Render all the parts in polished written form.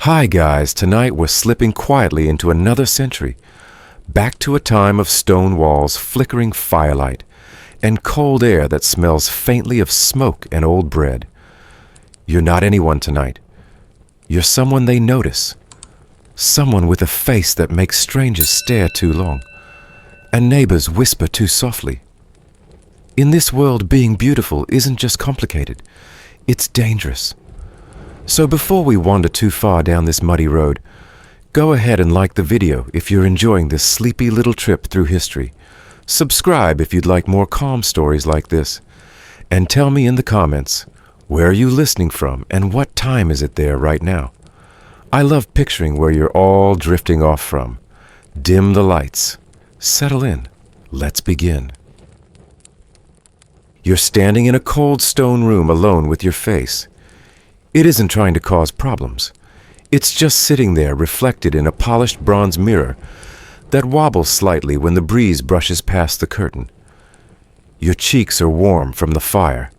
Hi guys, tonight we're slipping quietly into another century, back to a time of stone walls, flickering firelight, and cold air that smells faintly of smoke and old bread. You're not anyone tonight. You're someone they notice. Someone with a face that makes strangers stare too long, and neighbors whisper too softly. In this world, being beautiful isn't just complicated, it's dangerous. So before we wander too far down this muddy road, go ahead and like the video if you're enjoying this sleepy little trip through history. Subscribe if you'd like more calm stories like this. And tell me in the comments, where are you listening from and what time is it there right now? I love picturing where you're all drifting off from. Dim the lights. Settle in. Let's begin. You're standing in a cold stone room alone with your face. It isn't trying to cause problems. It's just sitting there reflected in a polished bronze mirror that wobbles slightly when the breeze brushes past the curtain. Your cheeks are warm from the fire,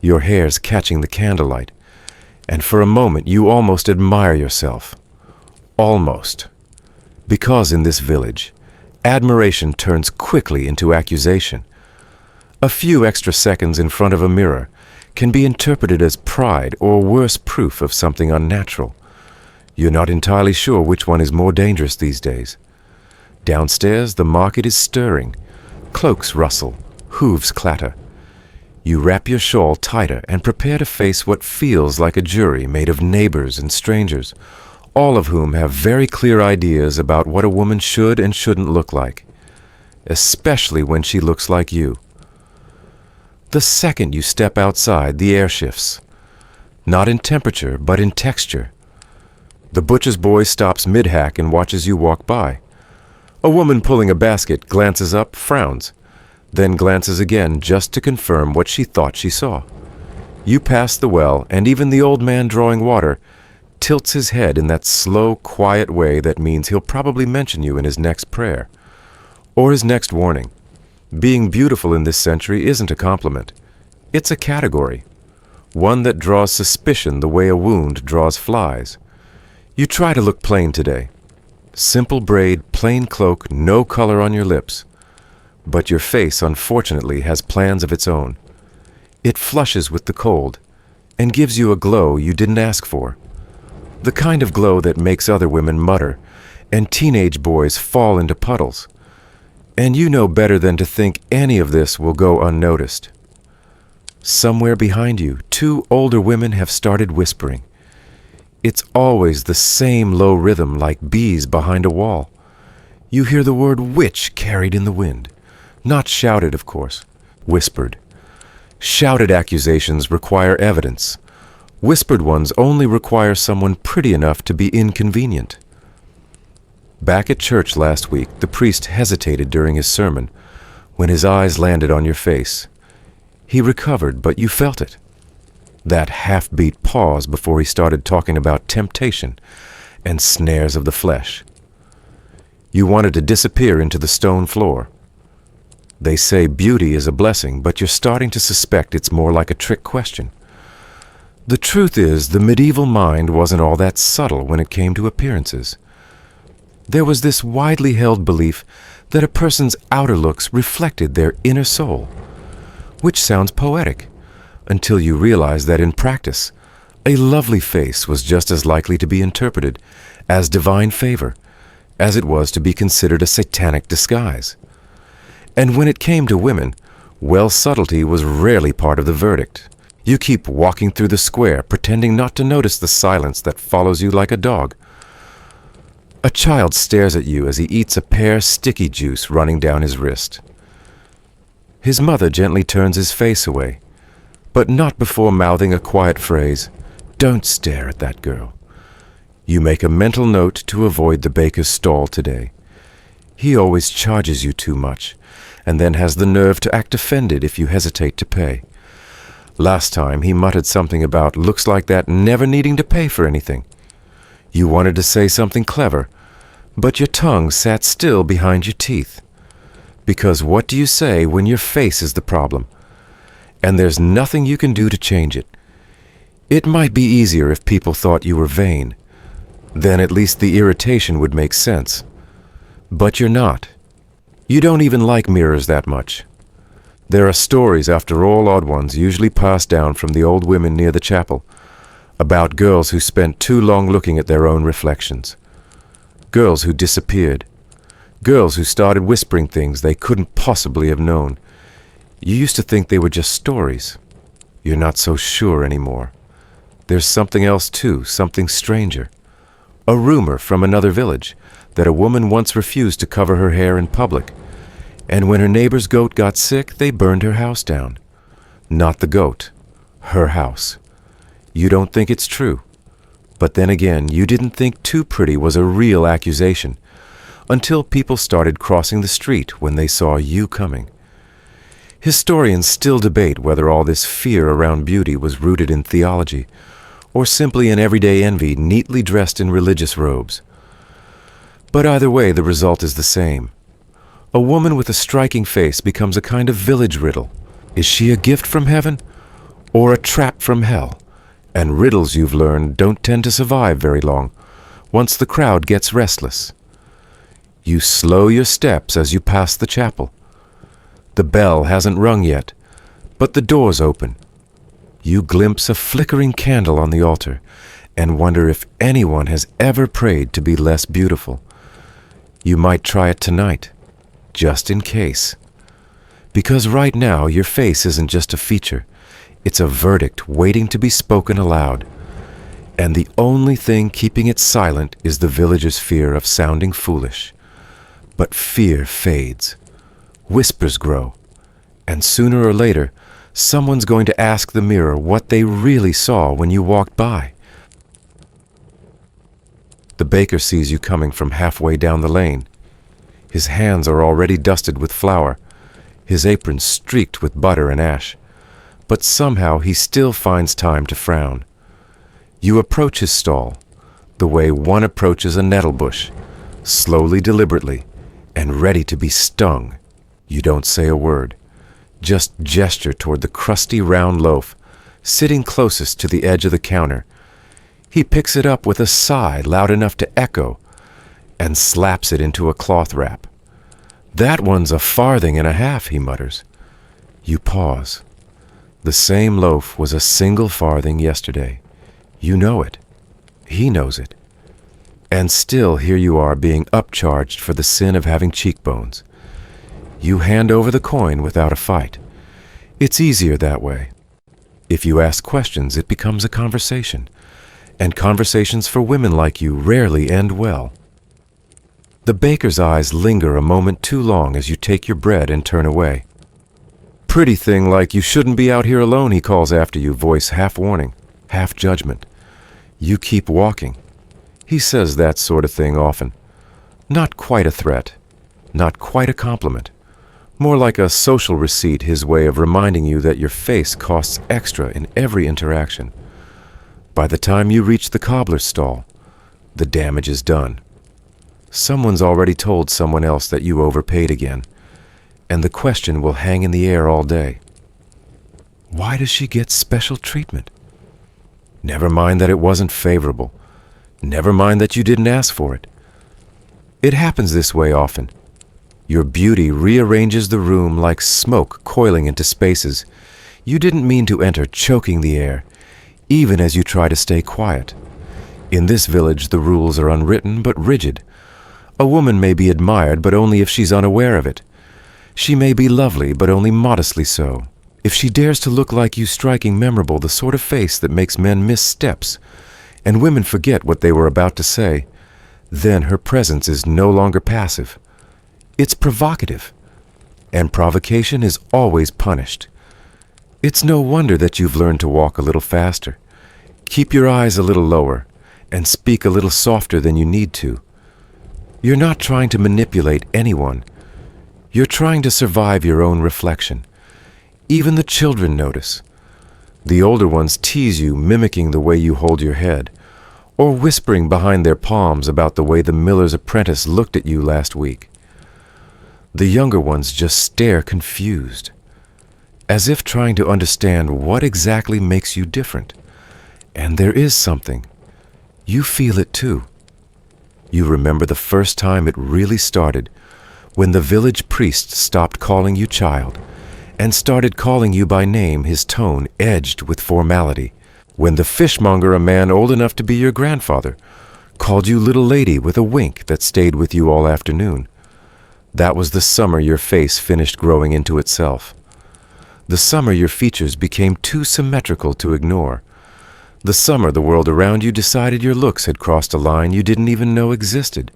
your hair's catching the candlelight, and for a moment you almost admire yourself. Almost. Because in this village, admiration turns quickly into accusation. A few extra seconds in front of a mirror can be interpreted as pride or worse proof of something unnatural. You're not entirely sure which one is more dangerous these days. Downstairs, the market is stirring. Cloaks rustle, hooves clatter. You wrap your shawl tighter and prepare to face what feels like a jury made of neighbors and strangers, all of whom have very clear ideas about what a woman should and shouldn't look like, especially when she looks like you. The second you step outside, the air shifts. Not in temperature, but in texture. The butcher's boy stops mid-hack and watches you walk by. A woman pulling a basket glances up, frowns, then glances again just to confirm what she thought she saw. You pass the well, and even the old man drawing water tilts his head in that slow, quiet way that means he'll probably mention you in his next prayer, or his next warning. Being beautiful in this century isn't a compliment. It's a category, one that draws suspicion the way a wound draws flies. You try to look plain today. Simple braid, plain cloak, no color on your lips. But your face, unfortunately, has plans of its own. It flushes with the cold and gives you a glow you didn't ask for. The kind of glow that makes other women mutter and teenage boys fall into puddles. And you know better than to think any of this will go unnoticed. Somewhere behind you, two older women have started whispering. It's always the same low rhythm like bees behind a wall. You hear the word witch carried in the wind. Not shouted, of course. Whispered. Shouted accusations require evidence. Whispered ones only require someone pretty enough to be inconvenient. Back at church last week, the priest hesitated during his sermon when his eyes landed on your face. He recovered, but you felt it. That half-beat pause before he started talking about temptation and snares of the flesh. You wanted to disappear into the stone floor. They say beauty is a blessing, but you're starting to suspect it's more like a trick question. The truth is, the medieval mind wasn't all that subtle when it came to appearances. There was this widely held belief that a person's outer looks reflected their inner soul, which sounds poetic, until you realize that in practice, a lovely face was just as likely to be interpreted as divine favor as it was to be considered a satanic disguise. And when it came to women, well, subtlety was rarely part of the verdict. You keep walking through the square, pretending not to notice the silence that follows you like a dog. A child stares at you as he eats a pear sticky juice running down his wrist. His mother gently turns his face away, but not before mouthing a quiet phrase, "Don't stare at that girl." You make a mental note to avoid the baker's stall today. He always charges you too much, and then has the nerve to act offended if you hesitate to pay. Last time he muttered something about looks like that never needing to pay for anything. You wanted to say something clever, but your tongue sat still behind your teeth. Because what do you say when your face is the problem? And there's nothing you can do to change it. It might be easier if people thought you were vain, Then at least the irritation would make sense. But you're not. You don't even like mirrors that much. There are stories, after all, odd ones, usually passed down from the old women near the chapel, about girls who spent too long looking at their own reflections. Girls who disappeared. Girls who started whispering things they couldn't possibly have known. You used to think they were just stories. You're not so sure anymore. There's something else too, something stranger. A rumor from another village that a woman once refused to cover her hair in public, and when her neighbor's goat got sick, they burned her house down. Not the goat, her house. You don't think it's true. But then again, you didn't think Too Pretty was a real accusation until people started crossing the street when they saw you coming. Historians still debate whether all this fear around beauty was rooted in theology or simply in everyday envy neatly dressed in religious robes. But either way, the result is the same. A woman with a striking face becomes a kind of village riddle. Is she a gift from heaven or a trap from hell? And riddles, you've learned, don't tend to survive very long once the crowd gets restless. You slow your steps as you pass the chapel. The bell hasn't rung yet, but the doors open. You glimpse a flickering candle on the altar and wonder if anyone has ever prayed to be less beautiful. You might try it tonight, just in case. Because right now your face isn't just a feature, it's a verdict waiting to be spoken aloud. And the only thing keeping it silent is the villagers' fear of sounding foolish. But fear fades. Whispers grow. And sooner or later, someone's going to ask the mirror what they really saw when you walked by. The baker sees you coming from halfway down the lane. His hands are already dusted with flour, his apron streaked with butter and ash. But somehow he still finds time to frown. You approach his stall, the way one approaches a nettle bush, slowly, deliberately, and ready to be stung. You don't say a word, just gesture toward the crusty round loaf, sitting closest to the edge of the counter. He picks it up with a sigh loud enough to echo, and slaps it into a cloth wrap. "That one's a farthing and a half," he mutters. You pause. The same loaf was a single farthing yesterday. You know it. He knows it. And still here you are being upcharged for the sin of having cheekbones. You hand over the coin without a fight. It's easier that way. If you ask questions, it becomes a conversation. And conversations for women like you rarely end well. The baker's eyes linger a moment too long as you take your bread and turn away. "Pretty thing like you shouldn't be out here alone," he calls after you, voice half warning, half judgment. You keep walking. He says that sort of thing often. Not quite a threat, not quite a compliment. More like a social receipt, his way of reminding you that your face costs extra in every interaction. By the time you reach the cobbler's stall, the damage is done. Someone's already told someone else that you overpaid again, and the question will hang in the air all day. Why does she get special treatment? Never mind that it wasn't favorable. Never mind that you didn't ask for it. It happens this way often. Your beauty rearranges the room like smoke coiling into spaces you didn't mean to enter, choking the air, even as you try to stay quiet. In this village, the rules are unwritten but rigid. A woman may be admired, but only if she's unaware of it. She may be lovely, but only modestly so. If she dares to look like you, striking, memorable, the sort of face that makes men miss steps, and women forget what they were about to say, then her presence is no longer passive. It's provocative, and provocation is always punished. It's no wonder that you've learned to walk a little faster, keep your eyes a little lower, and speak a little softer than you need to. You're not trying to manipulate anyone. You're trying to survive your own reflection. Even the children notice. The older ones tease you, mimicking the way you hold your head, or whispering behind their palms about the way the miller's apprentice looked at you last week. The younger ones just stare confused, as if trying to understand what exactly makes you different. And there is something. You feel it too. You remember the first time it really started, when the village priest stopped calling you child and started calling you by name, his tone edged with formality. When the fishmonger, a man old enough to be your grandfather, called you little lady with a wink that stayed with you all afternoon. That was the summer your face finished growing into itself. The summer your features became too symmetrical to ignore. The summer the world around you decided your looks had crossed a line you didn't even know existed.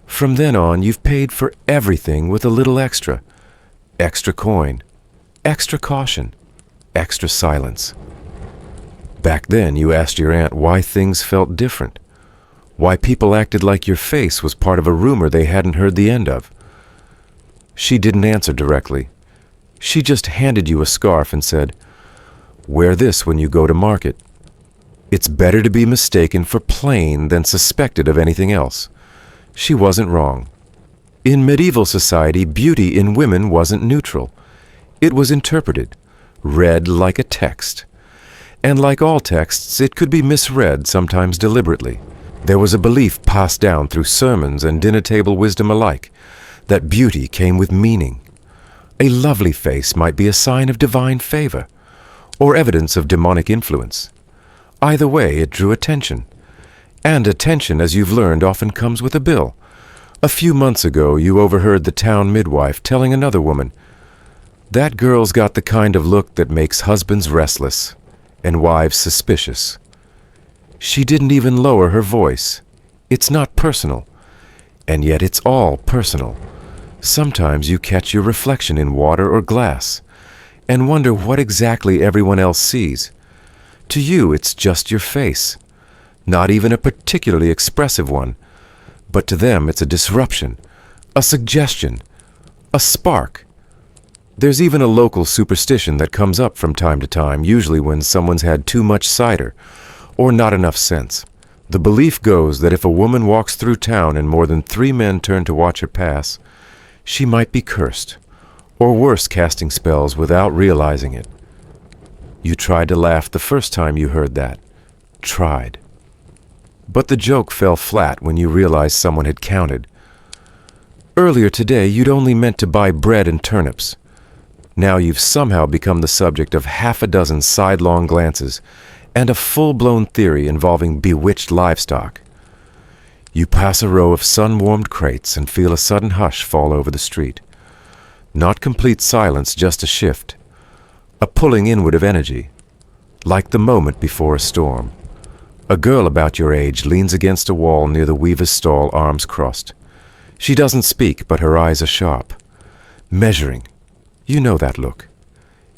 From then on, you've paid for everything with a little extra. Extra coin, extra caution, extra silence. Back then, you asked your aunt why things felt different, why people acted like your face was part of a rumor they hadn't heard the end of. She didn't answer directly. She just handed you a scarf and said, "Wear this when you go to market. It's better to be mistaken for plain than suspected of anything else." She wasn't wrong. In medieval society, beauty in women wasn't neutral. It was interpreted, read like a text. And like all texts, it could be misread, sometimes deliberately. There was a belief passed down through sermons and dinner-table wisdom alike that beauty came with meaning. A lovely face might be a sign of divine favor or evidence of demonic influence. Either way, it drew attention. And attention, as you've learned, often comes with a bill. A few months ago, you overheard the town midwife telling another woman, "That girl's got the kind of look that makes husbands restless and wives suspicious." She didn't even lower her voice. It's not personal, and yet it's all personal. Sometimes you catch your reflection in water or glass and wonder what exactly everyone else sees. To you, it's just your face. Not even a particularly expressive one, but to them it's a disruption, a suggestion, a spark. There's even a local superstition that comes up from time to time, usually when someone's had too much cider or not enough sense. The belief goes that if a woman walks through town and more than 3 men turn to watch her pass, she might be cursed, or worse, casting spells without realizing it. You tried to laugh the first time you heard that. Tried. But the joke fell flat when you realized someone had counted. Earlier today, you'd only meant to buy bread and turnips. Now you've somehow become the subject of half a dozen sidelong glances and a full-blown theory involving bewitched livestock. You pass a row of sun-warmed crates and feel a sudden hush fall over the street. Not complete silence, just a shift. A pulling inward of energy, like the moment before a storm. A girl about your age leans against a wall near the weaver's stall, arms crossed. She doesn't speak, but her eyes are sharp. Measuring. You know that look.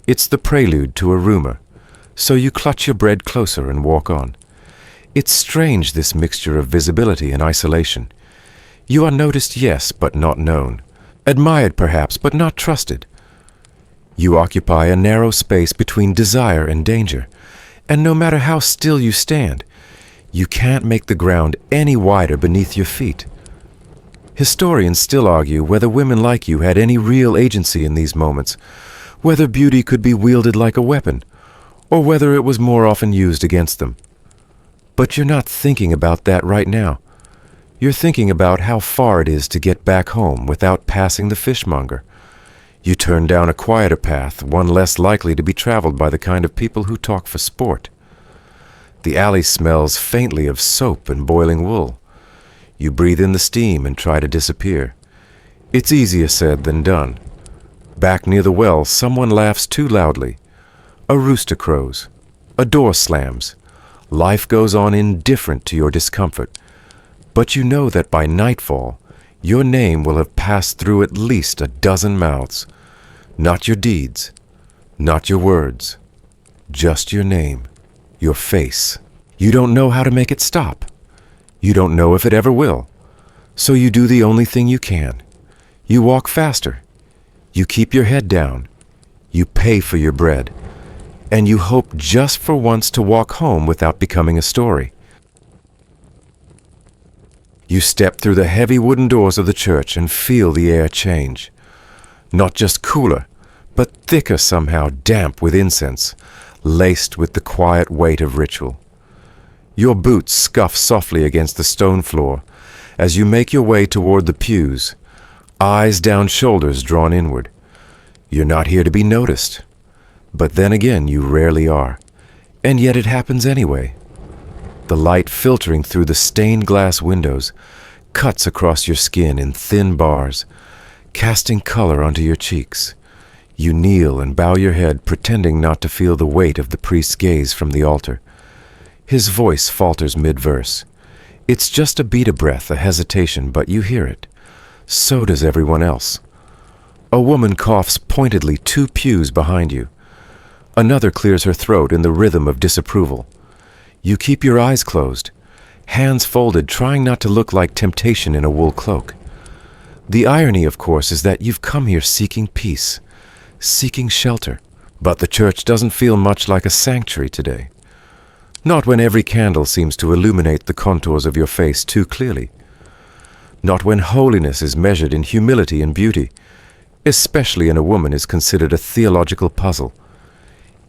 It's the prelude to a rumor, so you clutch your bread closer and walk on. It's strange, this mixture of visibility and isolation. You are noticed, yes, but not known. Admired, perhaps, but not trusted. You occupy a narrow space between desire and danger, and no matter how still you stand, you can't make the ground any wider beneath your feet. Historians still argue whether women like you had any real agency in these moments, whether beauty could be wielded like a weapon, or whether it was more often used against them. But you're not thinking about that right now. You're thinking about how far it is to get back home without passing the fishmonger. You turn down a quieter path, one less likely to be traveled by the kind of people who talk for sport. The alley smells faintly of soap and boiling wool. You breathe in the steam and try to disappear. It's easier said than done. Back near the well, someone laughs too loudly. A rooster crows. A door slams. Life goes on indifferent to your discomfort. But you know that by nightfall, your name will have passed through at least a dozen mouths. Not your deeds, not your words, just your name, your face. You don't know how to make it stop. You don't know if it ever will. So you do the only thing you can. You walk faster. You keep your head down. You pay for your bread. And you hope just for once to walk home without becoming a story. You step through the heavy wooden doors of the church and feel the air change. Not just cooler, but thicker somehow, damp with incense, laced with the quiet weight of ritual. Your boots scuff softly against the stone floor, as you make your way toward the pews, eyes down, shoulders drawn inward. You're not here to be noticed. But then again, you rarely are. And yet it happens anyway. The light filtering through the stained glass windows cuts across your skin in thin bars, casting color onto your cheeks. You kneel and bow your head, pretending not to feel the weight of the priest's gaze from the altar. His voice falters mid-verse. It's just a beat of breath, a hesitation, but you hear it. So does everyone else. A woman coughs pointedly 2 pews behind you. Another clears her throat in the rhythm of disapproval. You keep your eyes closed, hands folded, trying not to look like temptation in a wool cloak. The irony, of course, is that you've come here seeking peace, seeking shelter. But the church doesn't feel much like a sanctuary today. Not when every candle seems to illuminate the contours of your face too clearly. Not when holiness is measured in humility and beauty, especially in a woman, is considered a theological puzzle.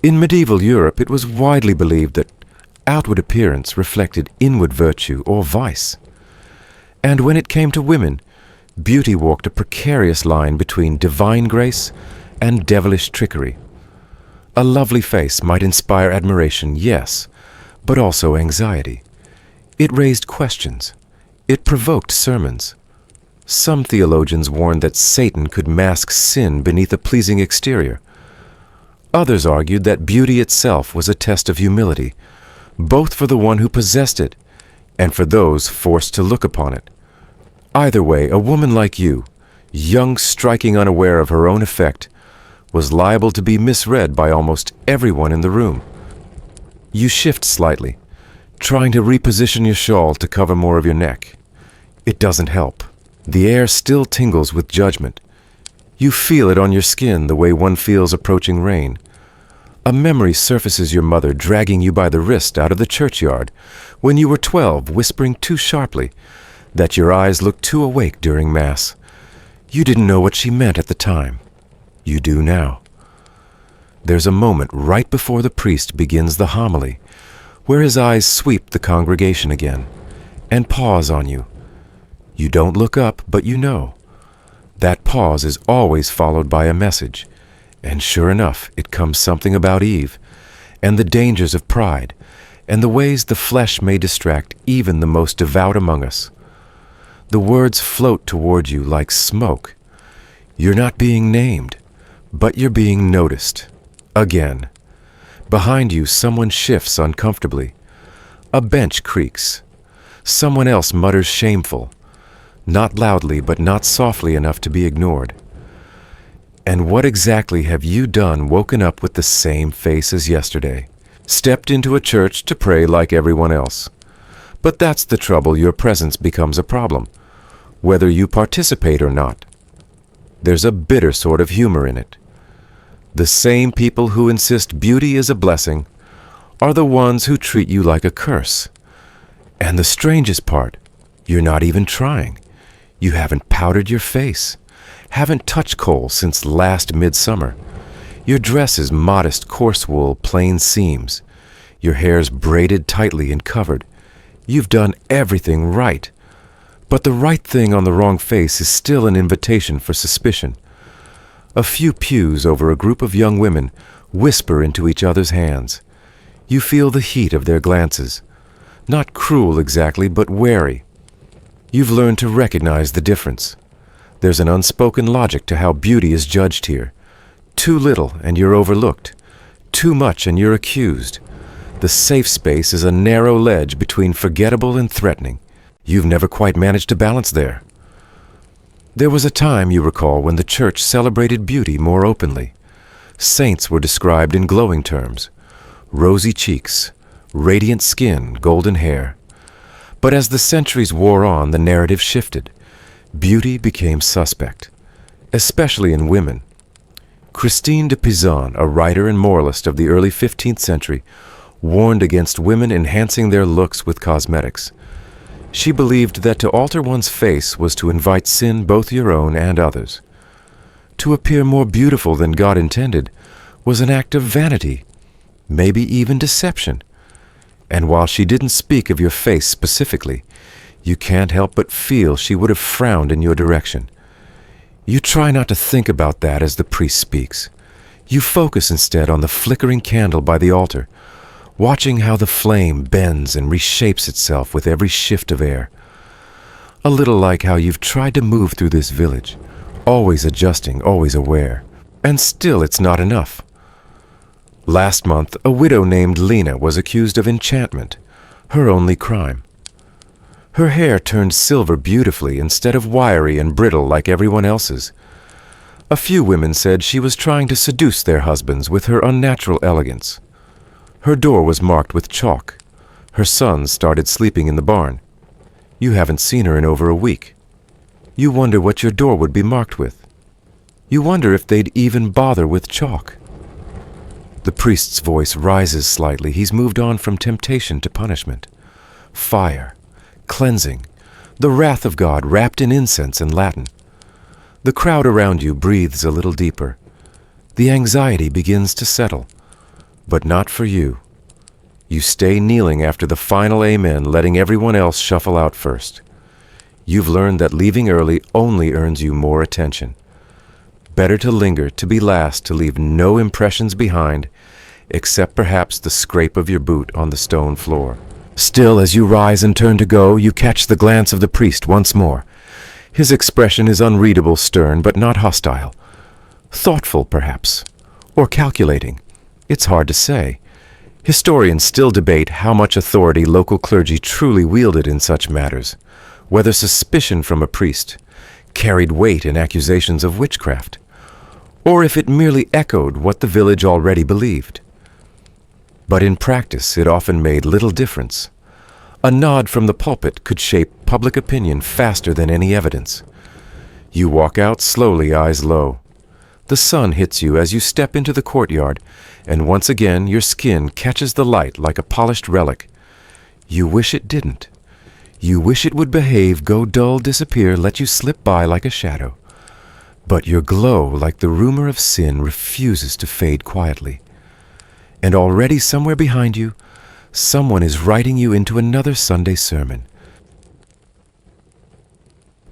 In medieval Europe, it was widely believed that outward appearance reflected inward virtue or vice. And when it came to women, beauty walked a precarious line between divine grace and devilish trickery. A lovely face might inspire admiration, yes, but also anxiety. It raised questions. It provoked sermons. Some theologians warned that Satan could mask sin beneath a pleasing exterior. Others argued that beauty itself was a test of humility, both for the one who possessed it and for those forced to look upon it. Either way, a woman like you, young, striking, unaware of her own effect, was liable to be misread by almost everyone in the room. You shift slightly, trying to reposition your shawl to cover more of your neck. It doesn't help. The air still tingles with judgment. You feel it on your skin the way one feels approaching rain. A memory surfaces your mother dragging you by the wrist out of the churchyard when you were 12, whispering too sharply that your eyes looked too awake during Mass. You didn't know what she meant at the time. You do now. There's a moment right before the priest begins the homily where his eyes sweep the congregation again and pause on you. You don't look up, but you know. That pause is always followed by a message, and sure enough, it comes something about Eve, and the dangers of pride, and the ways the flesh may distract even the most devout among us. The words float toward you like smoke. You're not being named, but you're being noticed. Again. Behind you, someone shifts uncomfortably. A bench creaks. Someone else mutters shameful. Not loudly, but not softly enough to be ignored. And what exactly have you done, woken up with the same face as yesterday? Stepped into a church to pray like everyone else. But that's the trouble, your presence becomes a problem, whether you participate or not. There's a bitter sort of humor in it. The same people who insist beauty is a blessing are the ones who treat you like a curse. And the strangest part, you're not even trying. You haven't powdered your face, haven't touched kohl since last midsummer. Your dress is modest, coarse wool, plain seams. Your hair's braided tightly and covered. You've done everything right. But the right thing on the wrong face is still an invitation for suspicion. A few pews over a group of young women whisper into each other's hands. You feel the heat of their glances. Not cruel exactly, but wary. You've learned to recognize the difference. There's an unspoken logic to how beauty is judged here. Too little and you're overlooked. Too much and you're accused. The safe space is a narrow ledge between forgettable and threatening. You've never quite managed to balance there. There was a time, you recall, when the church celebrated beauty more openly. Saints were described in glowing terms. Rosy cheeks, radiant skin, golden hair. But as the centuries wore on, the narrative shifted. Beauty became suspect, especially in women. Christine de Pizan, a writer and moralist of the early 15th century, warned against women enhancing their looks with cosmetics. She believed that to alter one's face was to invite sin, both your own and others. To appear more beautiful than God intended was an act of vanity, maybe even deception. And while she didn't speak of your face specifically, You can't help but feel she would have frowned in your direction. You try not to think about that as the priest speaks. You focus instead on the flickering candle by the altar, watching how the flame bends and reshapes itself with every shift of air. A little like how you've tried to move through this village, always adjusting, always aware, and still it's not enough. Last month, a widow named Lena was accused of enchantment, her only crime. Her hair turned silver beautifully instead of wiry and brittle like everyone else's. A few women said she was trying to seduce their husbands with her unnatural elegance. Her door was marked with chalk. Her sons started sleeping in the barn. You haven't seen her in over a week. You wonder what your door would be marked with. You wonder if they'd even bother with chalk. The priest's voice rises slightly. He's moved on from temptation to punishment. Fire, cleansing, the wrath of God wrapped in incense and Latin. The crowd around you breathes a little deeper. The anxiety begins to settle, but not for you. You stay kneeling after the final amen, letting everyone else shuffle out first. You've learned that leaving early only earns you more attention. Better to linger, to be last, to leave no impressions behind, except perhaps the scrape of your boot on the stone floor. Still, as you rise and turn to go, you catch the glance of the priest once more. His expression is unreadable, stern, but not hostile. Thoughtful, perhaps, or calculating. It's hard to say. Historians still debate how much authority local clergy truly wielded in such matters, whether suspicion from a priest carried weight in accusations of witchcraft, or if it merely echoed what the village already believed. But in practice, it often made little difference. A nod from the pulpit could shape public opinion faster than any evidence. You walk out slowly, eyes low. The sun hits you as you step into the courtyard, and once again your skin catches the light like a polished relic. You wish it didn't. You wish it would behave, go dull, disappear, let you slip by like a shadow. But your glow, like the rumor of sin, refuses to fade quietly. And already somewhere behind you, someone is writing you into another Sunday sermon.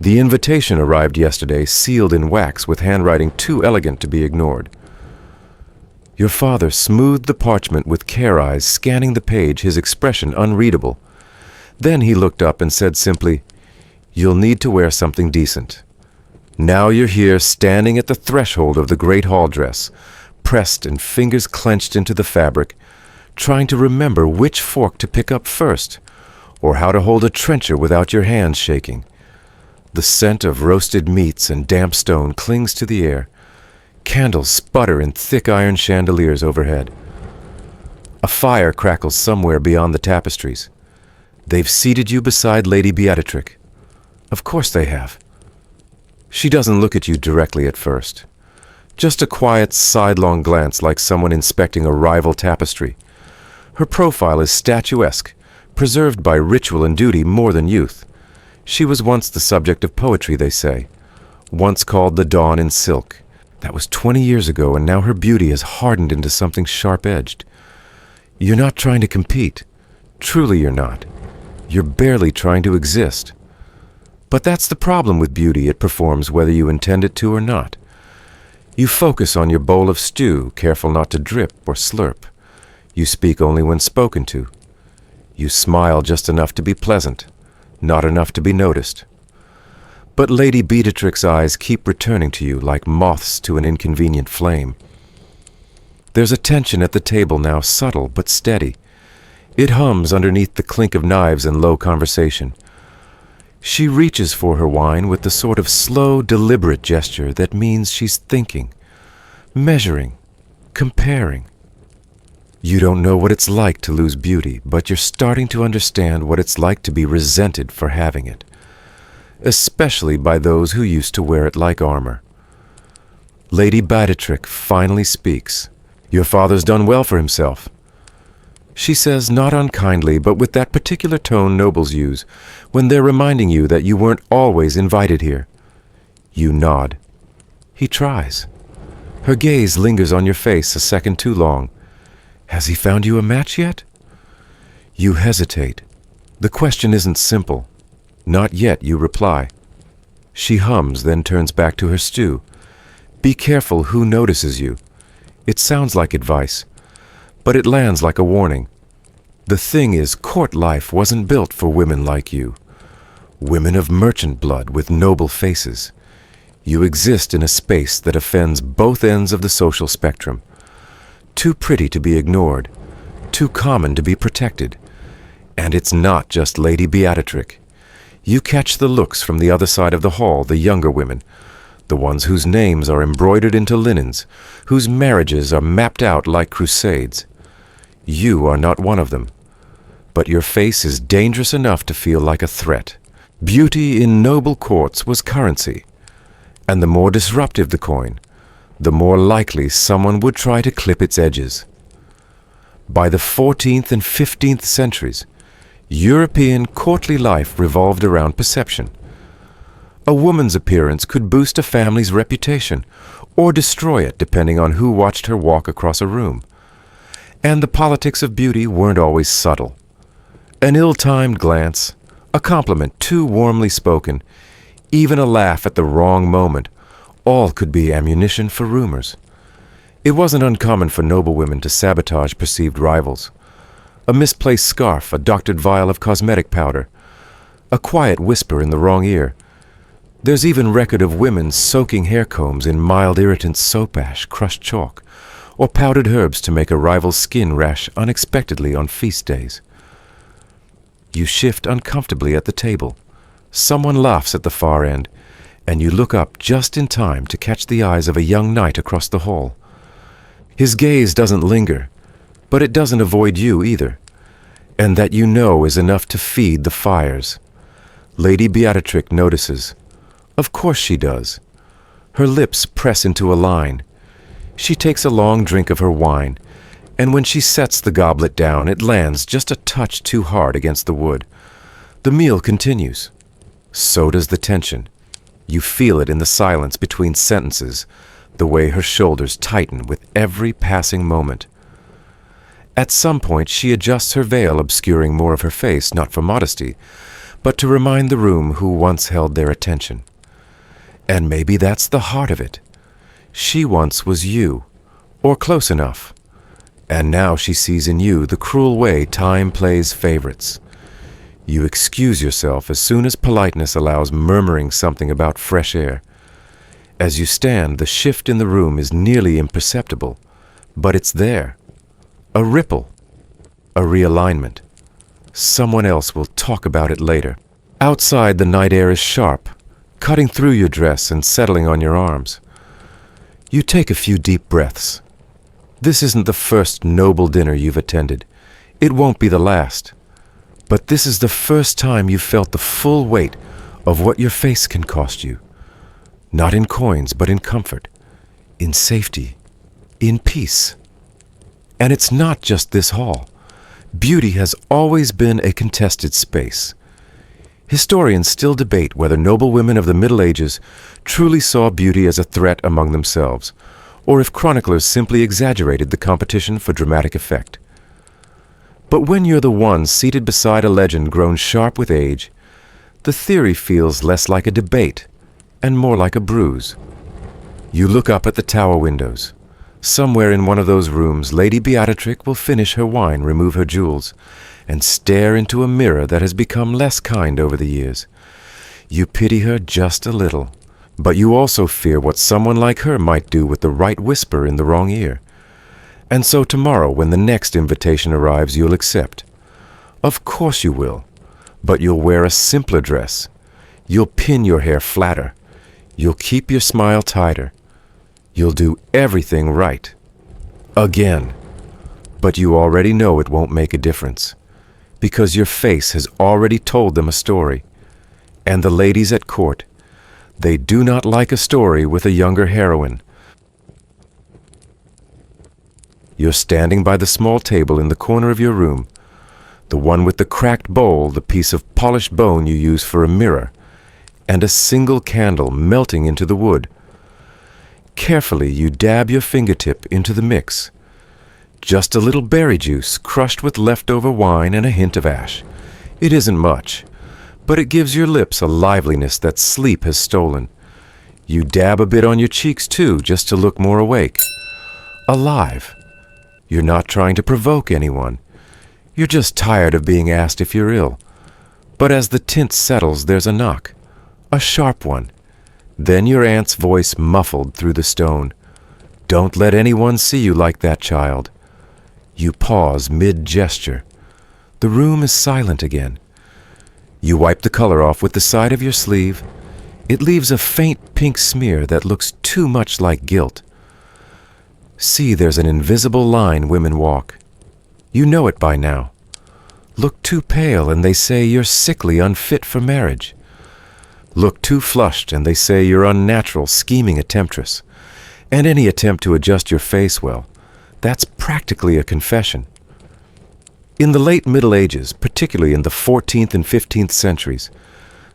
The invitation arrived yesterday, sealed in wax with handwriting too elegant to be ignored. Your father smoothed the parchment with care eyes, scanning the page, his expression unreadable. Then he looked up and said simply, "You'll need to wear something decent." Now you're here, standing at the threshold of the great hall dress, pressed and fingers clenched into the fabric, trying to remember which fork to pick up first, or how to hold a trencher without your hands shaking. The scent of roasted meats and damp stone clings to the air. Candles sputter in thick iron chandeliers overhead. A fire crackles somewhere beyond the tapestries. They've seated you beside Lady Beatrix. Of course they have. She doesn't look at you directly at first. Just a quiet, sidelong glance like someone inspecting a rival tapestry. Her profile is statuesque, preserved by ritual and duty more than youth. She was once the subject of poetry, they say. Once called the dawn in silk. That was 20 years ago, and now her beauty has hardened into something sharp-edged. You're not trying to compete. Truly you're not. You're barely trying to exist. But that's the problem with beauty. It performs whether you intend it to or not. You focus on your bowl of stew, careful not to drip or slurp. You speak only when spoken to. You smile just enough to be pleasant, not enough to be noticed. But Lady Beatrix's eyes keep returning to you like moths to an inconvenient flame. There's a tension at the table now, subtle but steady. It hums underneath the clink of knives and low conversation. She reaches for her wine with the sort of slow, deliberate gesture that means she's thinking, measuring, comparing. You don't know what it's like to lose beauty, but you're starting to understand what it's like to be resented for having it, especially by those who used to wear it like armor. Lady Beatrix finally speaks. Your father's done well for himself. She says, not unkindly, but with that particular tone nobles use when they're reminding you that you weren't always invited here. You nod. He tries. Her gaze lingers on your face a second too long. Has he found you a match yet? You hesitate. The question isn't simple. Not yet, you reply. She hums, then turns back to her stew. Be careful who notices you. It sounds like advice, but it lands like a warning. The thing is, court life wasn't built for women like you. Women of merchant blood with noble faces. You exist in a space that offends both ends of the social spectrum. Too pretty to be ignored, too common to be protected. And it's not just Lady Beatrix. You catch the looks from the other side of the hall, the younger women, the ones whose names are embroidered into linens, whose marriages are mapped out like crusades. You are not one of them, but your face is dangerous enough to feel like a threat. Beauty in noble courts was currency, and the more disruptive the coin, the more likely someone would try to clip its edges. By the 14th and 15th centuries, European courtly life revolved around perception. A woman's appearance could boost a family's reputation or destroy it depending on who watched her walk across a room. And the politics of beauty weren't always subtle. An ill-timed glance, a compliment too warmly spoken, even a laugh at the wrong moment, all could be ammunition for rumors. It wasn't uncommon for noblewomen to sabotage perceived rivals. A misplaced scarf, a doctored vial of cosmetic powder, a quiet whisper in the wrong ear. There's even record of women soaking hair combs in mild irritant soap ash, crushed chalk, or powdered herbs to make a rival's skin rash unexpectedly on feast days. You shift uncomfortably at the table. Someone laughs at the far end, and you look up just in time to catch the eyes of a young knight across the hall. His gaze doesn't linger, but it doesn't avoid you either, and that you know is enough to feed the fires. Lady Beatrix notices. Of course she does. Her lips press into a line. She takes a long drink of her wine, and when she sets the goblet down, it lands just a touch too hard against the wood. The meal continues. So does the tension. You feel it in the silence between sentences, the way her shoulders tighten with every passing moment. At some point, she adjusts her veil, obscuring more of her face, not for modesty, but to remind the room who once held their attention. And maybe that's the heart of it. She once was you, or close enough. And now she sees in you the cruel way time plays favorites. You excuse yourself as soon as politeness allows, murmuring something about fresh air. As you stand, the shift in the room is nearly imperceptible, but it's there. A ripple, a realignment. Someone else will talk about it later. Outside, the night air is sharp, cutting through your dress and settling on your arms. You take a few deep breaths. This isn't the first noble dinner you've attended. It won't be the last. But this is the first time you've felt the full weight of what your face can cost you. Not in coins, but in comfort, in safety, in peace. And it's not just this hall. Beauty has always been a contested space. Historians still debate whether noble women of the Middle Ages truly saw beauty as a threat among themselves, or if chroniclers simply exaggerated the competition for dramatic effect. But when you're the one seated beside a legend grown sharp with age, the theory feels less like a debate and more like a bruise. You look up at the tower windows. Somewhere in one of those rooms, Lady Beatrix will finish her wine, remove her jewels, and stare into a mirror that has become less kind over the years. You pity her just a little, but you also fear what someone like her might do with the right whisper in the wrong ear. And so tomorrow, when the next invitation arrives, you'll accept. Of course you will, but you'll wear a simpler dress. You'll pin your hair flatter. You'll keep your smile tighter. You'll do everything right. Again. But you already know it won't make a difference, because your face has already told them a story. And the ladies at court, they do not like a story with a younger heroine. You're standing by the small table in the corner of your room, the one with the cracked bowl, the piece of polished bone you use for a mirror, and a single candle melting into the wood. Carefully, you dab your fingertip into the mix. Just a little berry juice crushed with leftover wine and a hint of ash. It isn't much, but it gives your lips a liveliness that sleep has stolen. You dab a bit on your cheeks too, just to look more awake. Alive. You're not trying to provoke anyone. You're just tired of being asked if you're ill. But as the tint settles, there's a knock. A sharp one. Then your aunt's voice muffled through the stone. Don't let anyone see you like that, child. You pause mid-gesture. The room is silent again. You wipe the color off with the side of your sleeve. It leaves a faint pink smear that looks too much like guilt. See, there's an invisible line women walk. You know it by now. Look too pale and they say you're sickly, unfit for marriage. Look too flushed and they say you're unnatural, scheming a temptress. And any attempt to adjust your face, well, that's practically a confession. In the late Middle Ages, particularly in the 14th and 15th centuries,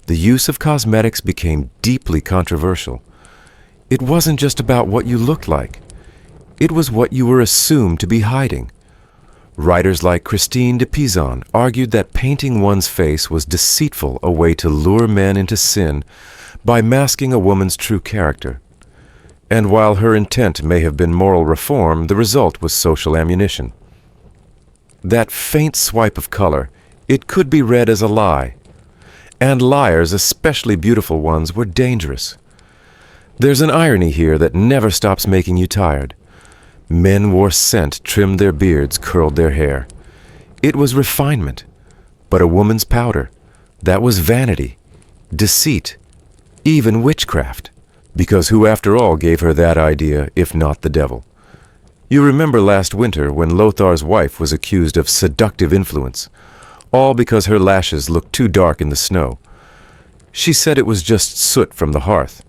the use of cosmetics became deeply controversial. It wasn't just about what you looked like. It was what you were assumed to be hiding. Writers like Christine de Pizan argued that painting one's face was deceitful, a way to lure men into sin by masking a woman's true character. And while her intent may have been moral reform, the result was social ammunition. That faint swipe of color, it could be read as a lie. And liars, especially beautiful ones, were dangerous. There's an irony here that never stops making you tired. Men wore scent, trimmed their beards, curled their hair. It was refinement. But a woman's powder, that was vanity, deceit, even witchcraft. Because who, after all, gave her that idea, if not the devil? You remember last winter when Lothar's wife was accused of seductive influence, all because her lashes looked too dark in the snow. She said it was just soot from the hearth,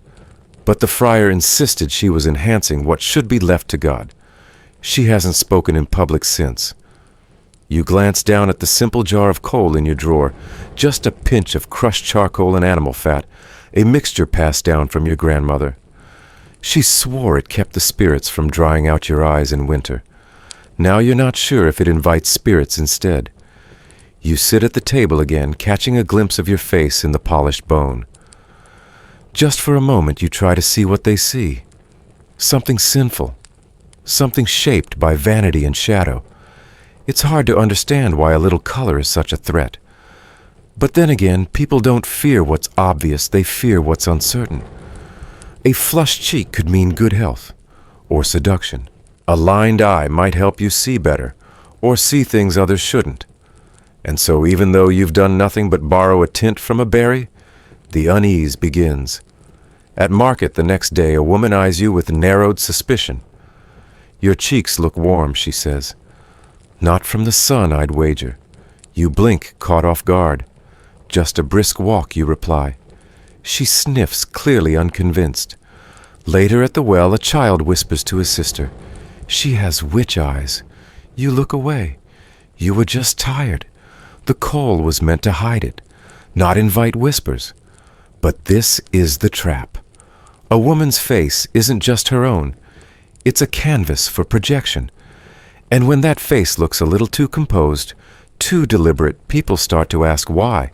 but the friar insisted she was enhancing what should be left to God. She hasn't spoken in public since. You glance down at the simple jar of coal in your drawer, just a pinch of crushed charcoal and animal fat, a mixture passed down from your grandmother. She swore it kept the spirits from drying out your eyes in winter. Now you're not sure if it invites spirits instead. You sit at the table again, catching a glimpse of your face in the polished bone. Just for a moment you try to see what they see. Something sinful. Something shaped by vanity and shadow. It's hard to understand why a little color is such a threat. But then again, people don't fear what's obvious, they fear what's uncertain. A flushed cheek could mean good health, or seduction. A lined eye might help you see better, or see things others shouldn't. And so even though you've done nothing but borrow a tint from a berry, the unease begins. At market the next day, a woman eyes you with narrowed suspicion. Your cheeks look warm, she says. Not from the sun, I'd wager. You blink, caught off guard. Just a brisk walk, you reply. She sniffs, clearly unconvinced. Later at the well, a child whispers to his sister, "She has witch eyes." You look away. You were just tired. The coal was meant to hide it, not invite whispers. But this is the trap. A woman's face isn't just her own. It's a canvas for projection. And when that face looks a little too composed, too deliberate, people start to ask why.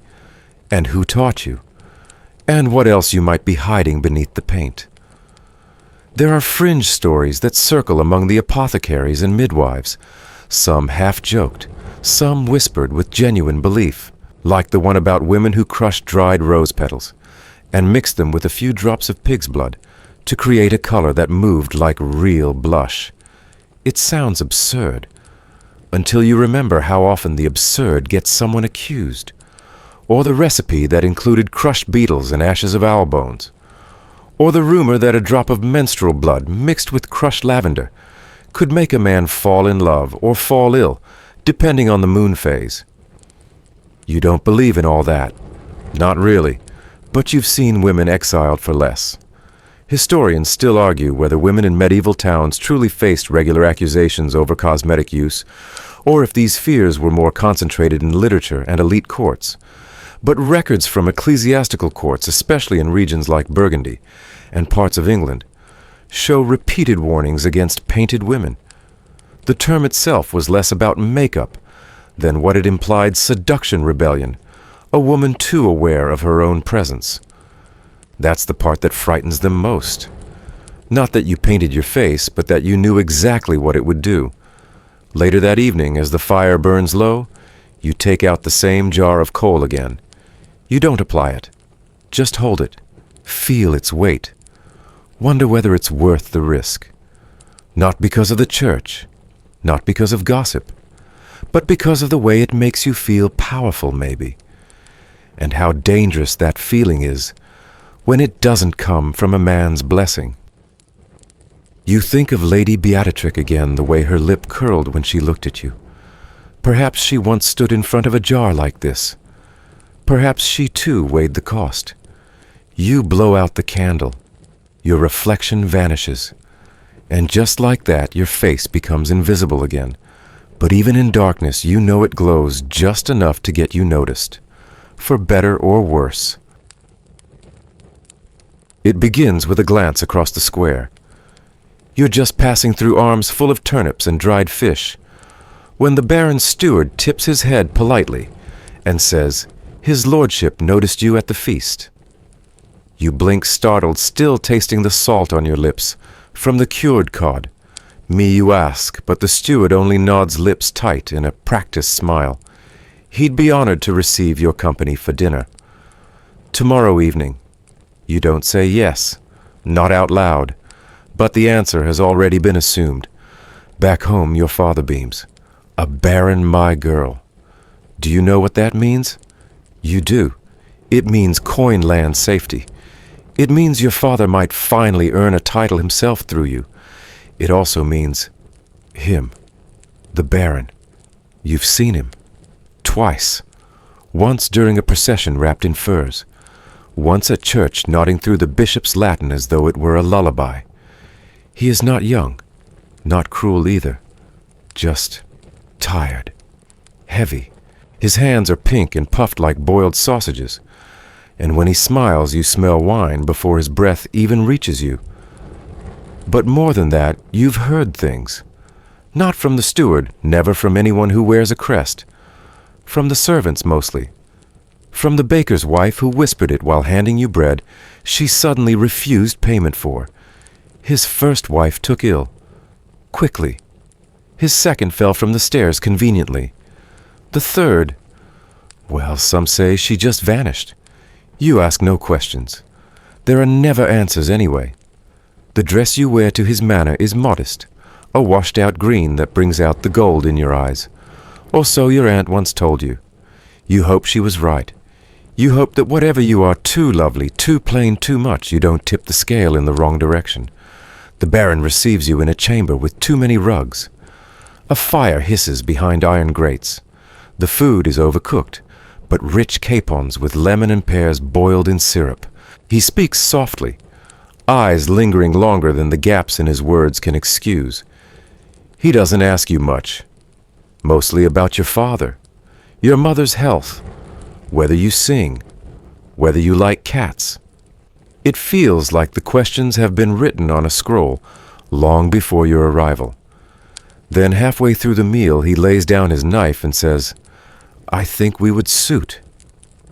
And who taught you? And what else you might be hiding beneath the paint. There are fringe stories that circle among the apothecaries and midwives, some half-joked, some whispered with genuine belief, like the one about women who crushed dried rose petals and mixed them with a few drops of pig's blood to create a color that moved like real blush. It sounds absurd, until you remember how often the absurd gets someone accused. Or the recipe that included crushed beetles and ashes of owl bones. Or the rumor that a drop of menstrual blood mixed with crushed lavender could make a man fall in love or fall ill, depending on the moon phase. You don't believe in all that. Not really, but you've seen women exiled for less. Historians still argue whether women in medieval towns truly faced regular accusations over cosmetic use, or if these fears were more concentrated in literature and elite courts. But records from ecclesiastical courts, especially in regions like Burgundy and parts of England, show repeated warnings against painted women. The term itself was less about makeup than what it implied: seduction rebellion, a woman too aware of her own presence. That's the part that frightens them most. Not that you painted your face, but that you knew exactly what it would do. Later that evening, as the fire burns low, you take out the same jar of coal again. You don't apply it. Just hold it. Feel its weight. Wonder whether it's worth the risk. Not because of the church, not because of gossip, but because of the way it makes you feel powerful, maybe. And how dangerous that feeling is when it doesn't come from a man's blessing. You think of Lady Beatrix again, the way her lip curled when she looked at you. Perhaps she once stood in front of a jar like this. Perhaps she too weighed the cost. You blow out the candle. Your reflection vanishes. And just like that, your face becomes invisible again. But even in darkness, you know it glows just enough to get you noticed, for better or worse. It begins with a glance across the square. You're just passing through arms full of turnips and dried fish, when the Baron's steward tips his head politely and says, "His lordship noticed you at the feast." You blink startled, still tasting the salt on your lips from the cured cod. Me you ask, but the steward only nods lips tight in a practiced smile. He'd be honored to receive your company for dinner. Tomorrow evening. You don't say yes, not out loud, but the answer has already been assumed. Back home, your father beams. A baron, my girl. Do you know what that means? You do. It means coin land safety. It means your father might finally earn a title himself through you. It also means him, the Baron. You've seen him. Twice. Once during a procession wrapped in furs. Once at church nodding through the bishop's Latin as though it were a lullaby. He is not young, not cruel either. Just tired. Heavy. His hands are pink and puffed like boiled sausages. And when he smiles, you smell wine before his breath even reaches you. But more than that, you've heard things. Not from the steward, never from anyone who wears a crest. From the servants mostly. From the baker's wife who whispered it while handing you bread she suddenly refused payment for. His first wife took ill. Quickly. His second fell from the stairs conveniently. The third, well, some say she just vanished. You ask no questions. There are never answers anyway. The dress you wear to his manor is modest, a washed-out green that brings out the gold in your eyes. Or so your aunt once told you. You hope she was right. You hope that whatever you are too lovely, too plain, too much, you don't tip the scale in the wrong direction. The Baron receives you in a chamber with too many rugs. A fire hisses behind iron grates. The food is overcooked, but rich capons with lemon and pears boiled in syrup. He speaks softly, eyes lingering longer than the gaps in his words can excuse. He doesn't ask you much, mostly about your father, your mother's health, whether you sing, whether you like cats. It feels like the questions have been written on a scroll long before your arrival. Then halfway through the meal he lays down his knife and says, "I think we would suit."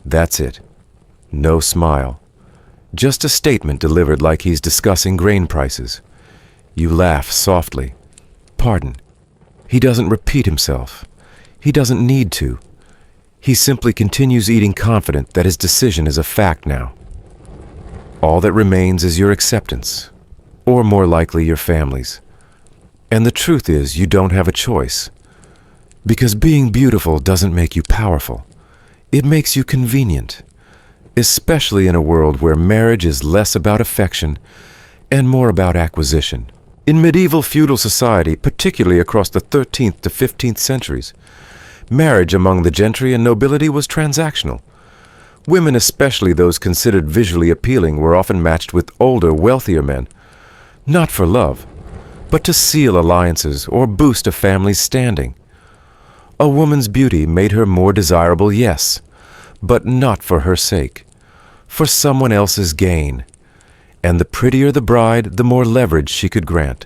That's it. No smile. Just a statement delivered like he's discussing grain prices. You laugh softly. Pardon. He doesn't repeat himself. He doesn't need to. He simply continues eating, confident that his decision is a fact now. All that remains is your acceptance, or more likely your family's. And the truth is, you don't have a choice. Because being beautiful doesn't make you powerful. It makes you convenient, especially in a world where marriage is less about affection and more about acquisition. In medieval feudal society, particularly across the 13th to 15th centuries, marriage among the gentry and nobility was transactional. Women, especially those considered visually appealing, were often matched with older, wealthier men, not for love, but to seal alliances or boost a family's standing. A woman's beauty made her more desirable, yes, but not for her sake, for someone else's gain. And the prettier the bride, the more leverage she could grant.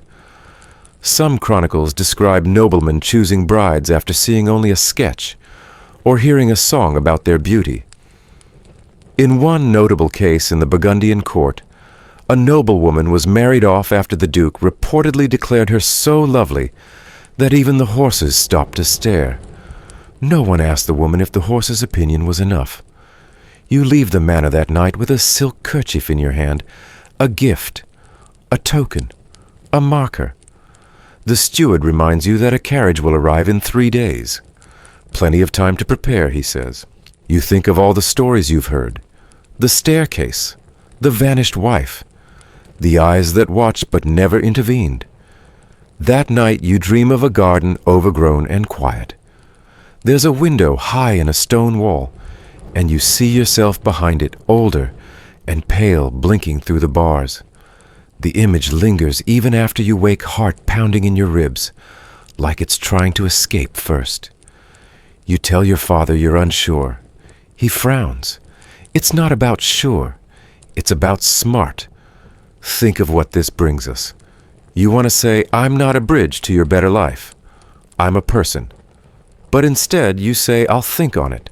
Some chronicles describe noblemen choosing brides after seeing only a sketch or hearing a song about their beauty. In one notable case in the Burgundian court, a noblewoman was married off after the Duke reportedly declared her so lovely that even the horses stopped to stare. No one asked the woman if the horse's opinion was enough. You leave the manor that night with a silk kerchief in your hand, a gift, a token, a marker. The steward reminds you that a carriage will arrive in 3 days. Plenty of time to prepare, he says. You think of all the stories you've heard, the staircase, the vanished wife, the eyes that watched but never intervened. That night you dream of a garden overgrown and quiet. There's a window high in a stone wall, and you see yourself behind it, older and pale, blinking through the bars. The image lingers even after you wake, heart pounding in your ribs, like it's trying to escape first. You tell your father you're unsure. He frowns. It's not about sure. It's about smart. Think of what this brings us. You want to say, I'm not a bridge to your better life. I'm a person. But instead, you say, I'll think on it.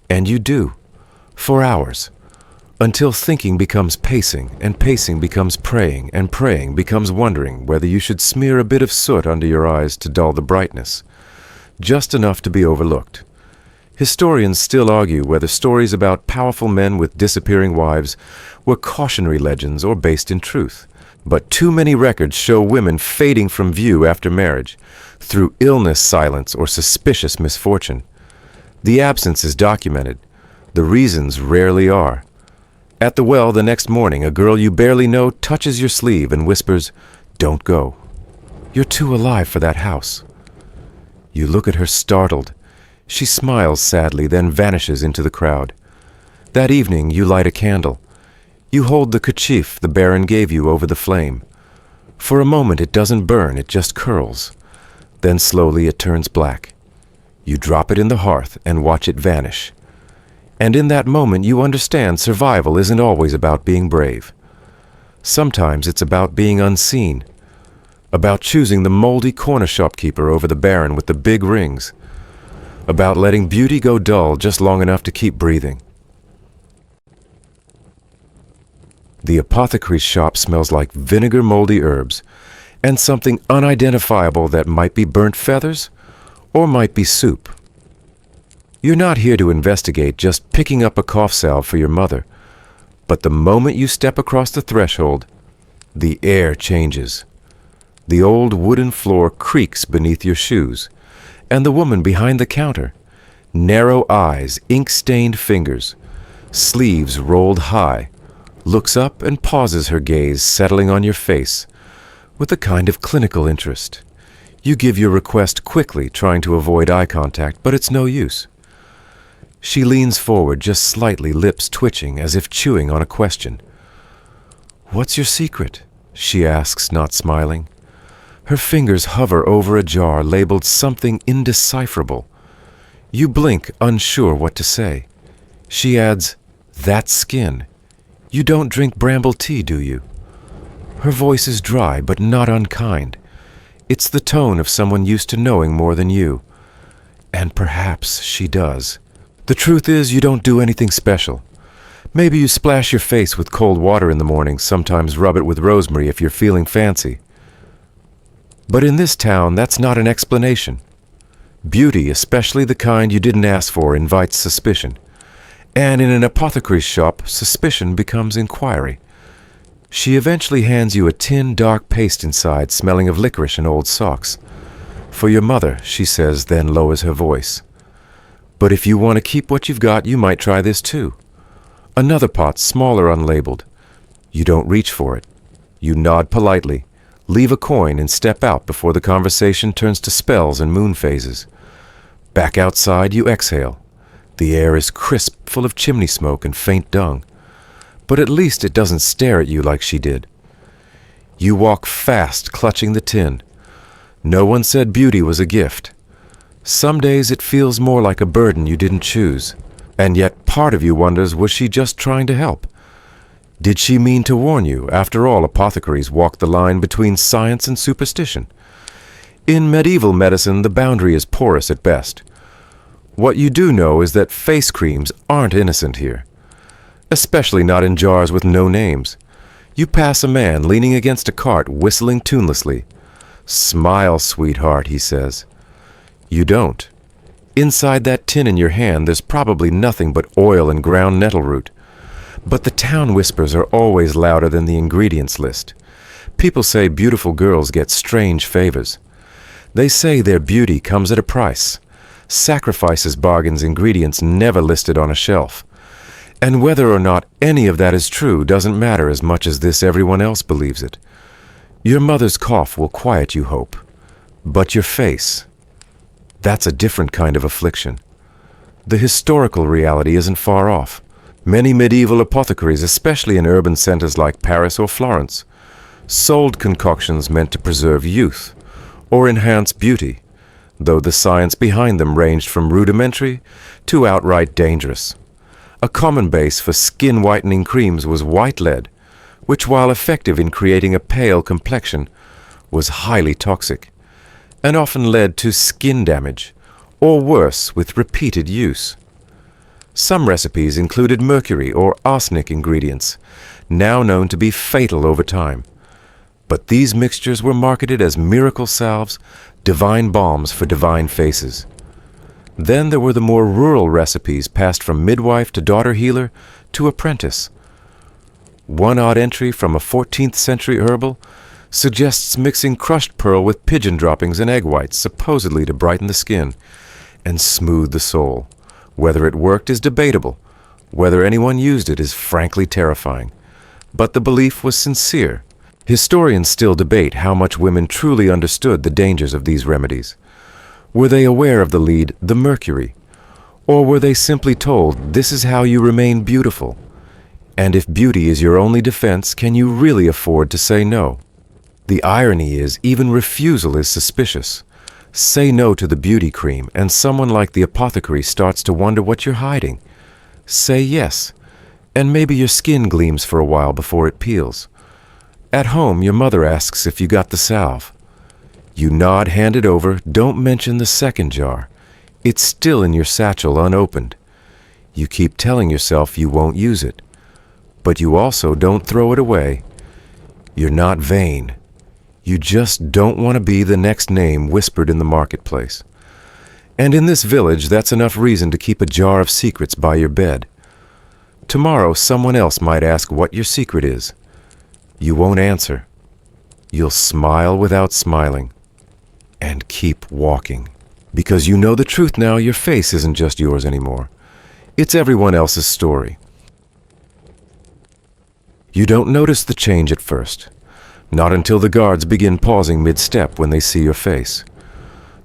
And you do. For hours. Until thinking becomes pacing, and pacing becomes praying, and praying becomes wondering whether you should smear a bit of soot under your eyes to dull the brightness. Just enough to be overlooked. Historians still argue whether stories about powerful men with disappearing wives were cautionary legends or based in truth. But too many records show women fading from view after marriage, through illness, silence, or suspicious misfortune. The absence is documented. The reasons rarely are. At the well the next morning, a girl you barely know touches your sleeve and whispers, "Don't go. You're too alive for that house." You look at her startled. She smiles sadly, then vanishes into the crowd. That evening you light a candle. You hold the kerchief the Baron gave you over the flame. For a moment it doesn't burn, it just curls. Then slowly it turns black. You drop it in the hearth and watch it vanish. And in that moment you understand survival isn't always about being brave. Sometimes it's about being unseen. About choosing the moldy corner shopkeeper over the Baron with the big rings. About letting beauty go dull just long enough to keep breathing. The apothecary's shop smells like vinegar, moldy herbs, and something unidentifiable that might be burnt feathers or might be soup. You're not here to investigate, just picking up a cough salve for your mother. But the moment you step across the threshold, the air changes. The old wooden floor creaks beneath your shoes, and the woman behind the counter, narrow eyes, ink-stained fingers, sleeves rolled high, looks up and pauses her gaze, settling on your face, with a kind of clinical interest. You give your request quickly, trying to avoid eye contact, but it's no use. She leans forward just slightly, lips twitching as if chewing on a question. "What's your secret?" she asks, not smiling. Her fingers hover over a jar labeled something indecipherable. You blink, unsure what to say. She adds, "That skin. You don't drink bramble tea, do you?" Her voice is dry, but not unkind. It's the tone of someone used to knowing more than you. And perhaps she does. The truth is, you don't do anything special. Maybe you splash your face with cold water in the morning, sometimes rub it with rosemary if you're feeling fancy. But in this town, that's not an explanation. Beauty, especially the kind you didn't ask for, invites suspicion. And in an apothecary's shop, suspicion becomes inquiry. She eventually hands you a tin, dark paste inside, smelling of licorice and old socks. "For your mother," she says, then lowers her voice. "But if you want to keep what you've got, you might try this too." Another pot, smaller, unlabeled. You don't reach for it. You nod politely, leave a coin, and step out before the conversation turns to spells and moon phases. Back outside, you exhale. The air is crisp, full of chimney smoke and faint dung. But at least it doesn't stare at you like she did. You walk fast, clutching the tin. No one said beauty was a gift. Some days it feels more like a burden you didn't choose. And yet part of you wonders, was she just trying to help? Did she mean to warn you? After all, apothecaries walk the line between science and superstition. In medieval medicine, the boundary is porous at best. What you do know is that face creams aren't innocent here. especially not in jars with no names. You pass a man leaning against a cart, whistling tunelessly. "Smile, sweetheart," he says. You don't. Inside that tin in your hand, there's probably nothing but oil and ground nettle root. But the town whispers are always louder than the ingredients list. People say beautiful girls get strange favors. They say their beauty comes at a price. Sacrifices bargains ingredients never listed on a shelf. And whether or not any of that is true doesn't matter as much as this everyone else believes it. Your mother's cough will quiet you hope. But your face, that's a different kind of affliction. The historical reality isn't far off. Many medieval apothecaries, especially in urban centers like Paris or Florence, sold concoctions meant to preserve youth or enhance beauty, though the science behind them ranged from rudimentary to outright dangerous. A common base for skin-whitening creams was white lead, which, while effective in creating a pale complexion, was highly toxic and often led to skin damage, or worse, with repeated use. Some recipes included mercury or arsenic ingredients, now known to be fatal over time. But these mixtures were marketed as miracle salves, divine balms for divine faces. Then there were the more rural recipes passed from midwife to daughter healer to apprentice. One odd entry from a 14th century herbal suggests mixing crushed pearl with pigeon droppings and egg whites, supposedly to brighten the skin and smooth the soul. Whether it worked is debatable. Whether anyone used it is frankly terrifying. But the belief was sincere. Historians still debate how much women truly understood the dangers of these remedies. Were they aware of the lead, the mercury? Or were they simply told, this is how you remain beautiful? And if beauty is your only defense, can you really afford to say no? The irony is, even refusal is suspicious. Say no to the beauty cream, and someone like the apothecary starts to wonder what you're hiding. Say yes, and maybe your skin gleams for a while before it peels. At home, your mother asks if you got the salve. You nod, hand it over, don't mention the second jar. It's still in your satchel unopened. You keep telling yourself you won't use it. But you also don't throw it away. You're not vain. You just don't want to be the next name whispered in the marketplace. And in this village, that's enough reason to keep a jar of secrets by your bed. Tomorrow, someone else might ask what your secret is. You won't answer. You'll smile without smiling. And keep walking. Because you know the truth now, your face isn't just yours anymore. It's everyone else's story. You don't notice the change at first. Not until the guards begin pausing mid-step when they see your face.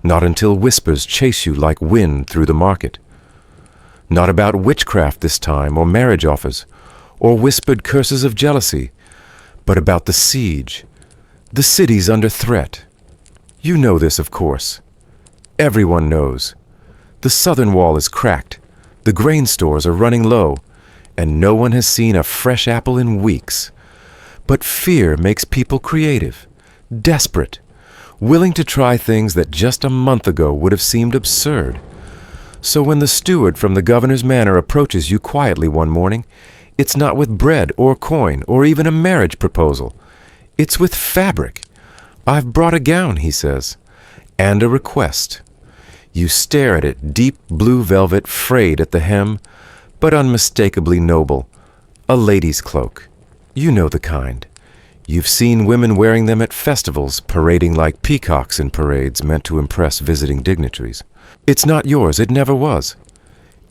Not until whispers chase you like wind through the market. Not about witchcraft this time, or marriage offers, or whispered curses of jealousy, but about the siege. The city's under threat. You know this, of course. Everyone knows. The southern wall is cracked, the grain stores are running low, and no one has seen a fresh apple in weeks. But fear makes people creative, desperate, willing to try things that just a month ago would have seemed absurd. So when the steward from the governor's manor approaches you quietly one morning, it's not with bread or coin or even a marriage proposal. It's with fabric. "I've brought a gown," he says, and a request. You stare at it, deep blue velvet, frayed at the hem, but unmistakably noble. A lady's cloak. You know the kind. You've seen women wearing them at festivals, parading like peacocks in parades meant to impress visiting dignitaries. It's not yours, it never was.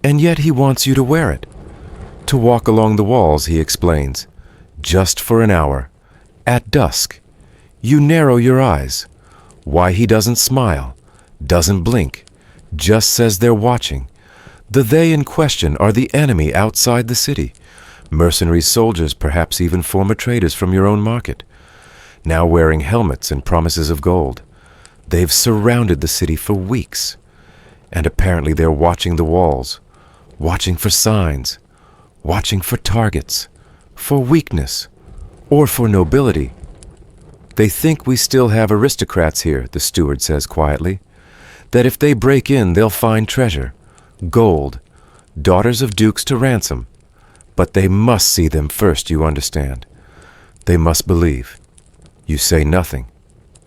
And yet he wants you to wear it. To walk along the walls, he explains. Just for an hour. At dusk. You narrow your eyes. Why he doesn't smile, doesn't blink, just says they're watching. The they in question are the enemy outside the city. Mercenary soldiers, perhaps even former traders from your own market, now wearing helmets and promises of gold. They've surrounded the city for weeks, and apparently they're watching the walls, watching for signs, watching for targets, for weakness, or for nobility. They think we still have aristocrats here, the steward says quietly, that if they break in, they'll find treasure, gold, daughters of dukes to ransom. But they must see them first, you understand. They must believe. You say nothing.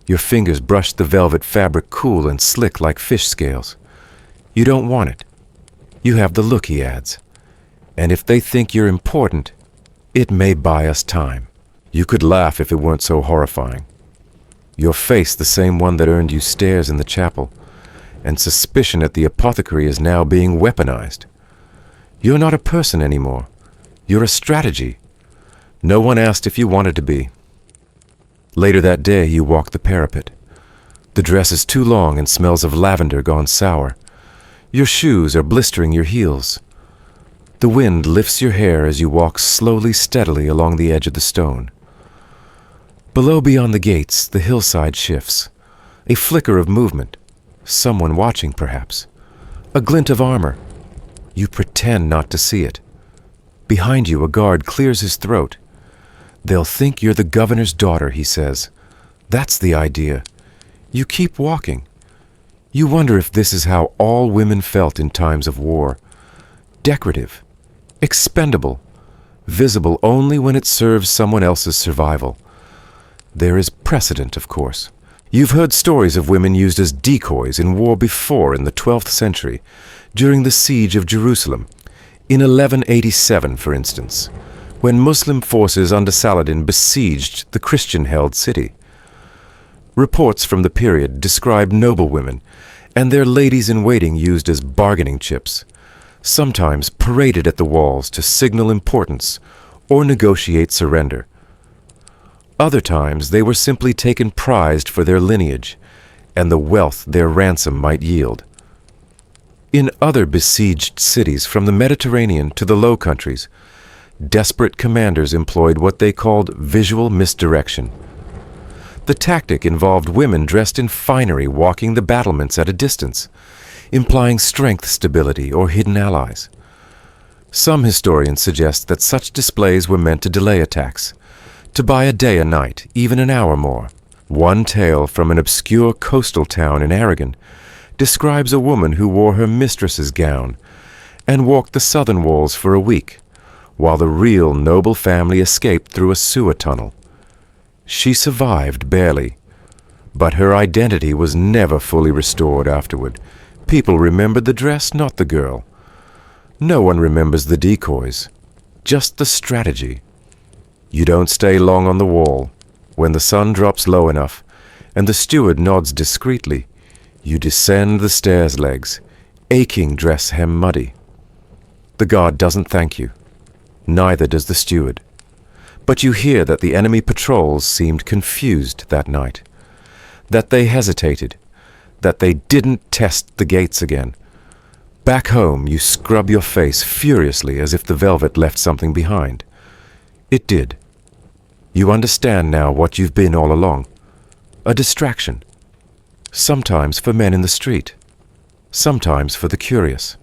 Your fingers brush the velvet fabric cool and slick like fish scales. You don't want it. You have the look, he adds. And if they think you're important, it may buy us time. You could laugh if it weren't so horrifying. Your face, the same one that earned you stares in the chapel, and suspicion at the apothecary is now being weaponized. You're not a person anymore. You're a strategy. No one asked if you wanted to be. Later that day, you walk the parapet. The dress is too long and smells of lavender gone sour. Your shoes are blistering your heels. The wind lifts your hair as you walk slowly, steadily along the edge of the stone. Below, beyond the gates, the hillside shifts. A flicker of movement. Someone watching, perhaps. A glint of armor. You pretend not to see it. Behind you, a guard clears his throat. They'll think you're the governor's daughter, he says. That's the idea. You keep walking. You wonder if this is how all women felt in times of war. Decorative. Expendable. Visible only when it serves someone else's survival. There is precedent, of course. You've heard stories of women used as decoys in war before in the 12th century, during the siege of Jerusalem, in 1187, for instance, when Muslim forces under Saladin besieged the Christian-held city. Reports from the period describe noblewomen and their ladies-in-waiting used as bargaining chips, sometimes paraded at the walls to signal importance or negotiate surrender. Other times they were simply taken prized for their lineage and the wealth their ransom might yield. In other besieged cities from the Mediterranean to the Low Countries, desperate commanders employed what they called visual misdirection. The tactic involved women dressed in finery walking the battlements at a distance, implying strength, stability, or hidden allies. Some historians suggest that such displays were meant to delay attacks, to buy a day, a night, even an hour more. One tale from an obscure coastal town in Aragon describes a woman who wore her mistress's gown and walked the southern walls for a week, while the real noble family escaped through a sewer tunnel. She survived barely, but her identity was never fully restored afterward. People remembered the dress, not the girl. No one remembers the decoys, just the strategy. You don't stay long on the wall. When the sun drops low enough, and the steward nods discreetly, you descend the stairs legs, aching dress hem muddy. The guard doesn't thank you. Neither does the steward. But you hear that the enemy patrols seemed confused that night, that they hesitated, that they didn't test the gates again. Back home, you scrub your face furiously as if the velvet left something behind. It did. You understand now what you've been all along. A distraction. Sometimes for men in the street. Sometimes for the curious.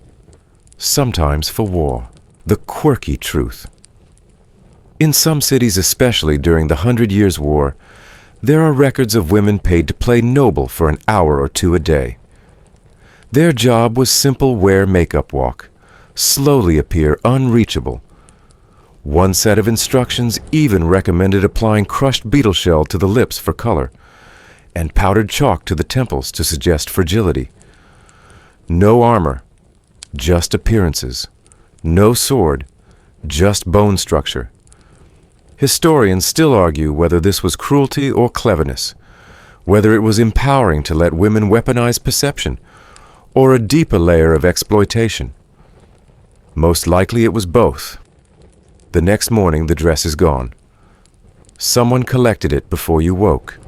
Sometimes for war. The quirky truth. In some cities, especially during the 100 Years' War, there are records of women paid to play noble for an hour or two a day. Their job was simple wear makeup walk, slowly appear unreachable. One set of instructions even recommended applying crushed beetle shell to the lips for color, and powdered chalk to the temples to suggest fragility. No armor, just appearances. No sword, just bone structure. Historians still argue whether this was cruelty or cleverness, whether it was empowering to let women weaponize perception, or a deeper layer of exploitation. Most likely it was both. The next morning the dress is gone. Someone collected it before you woke,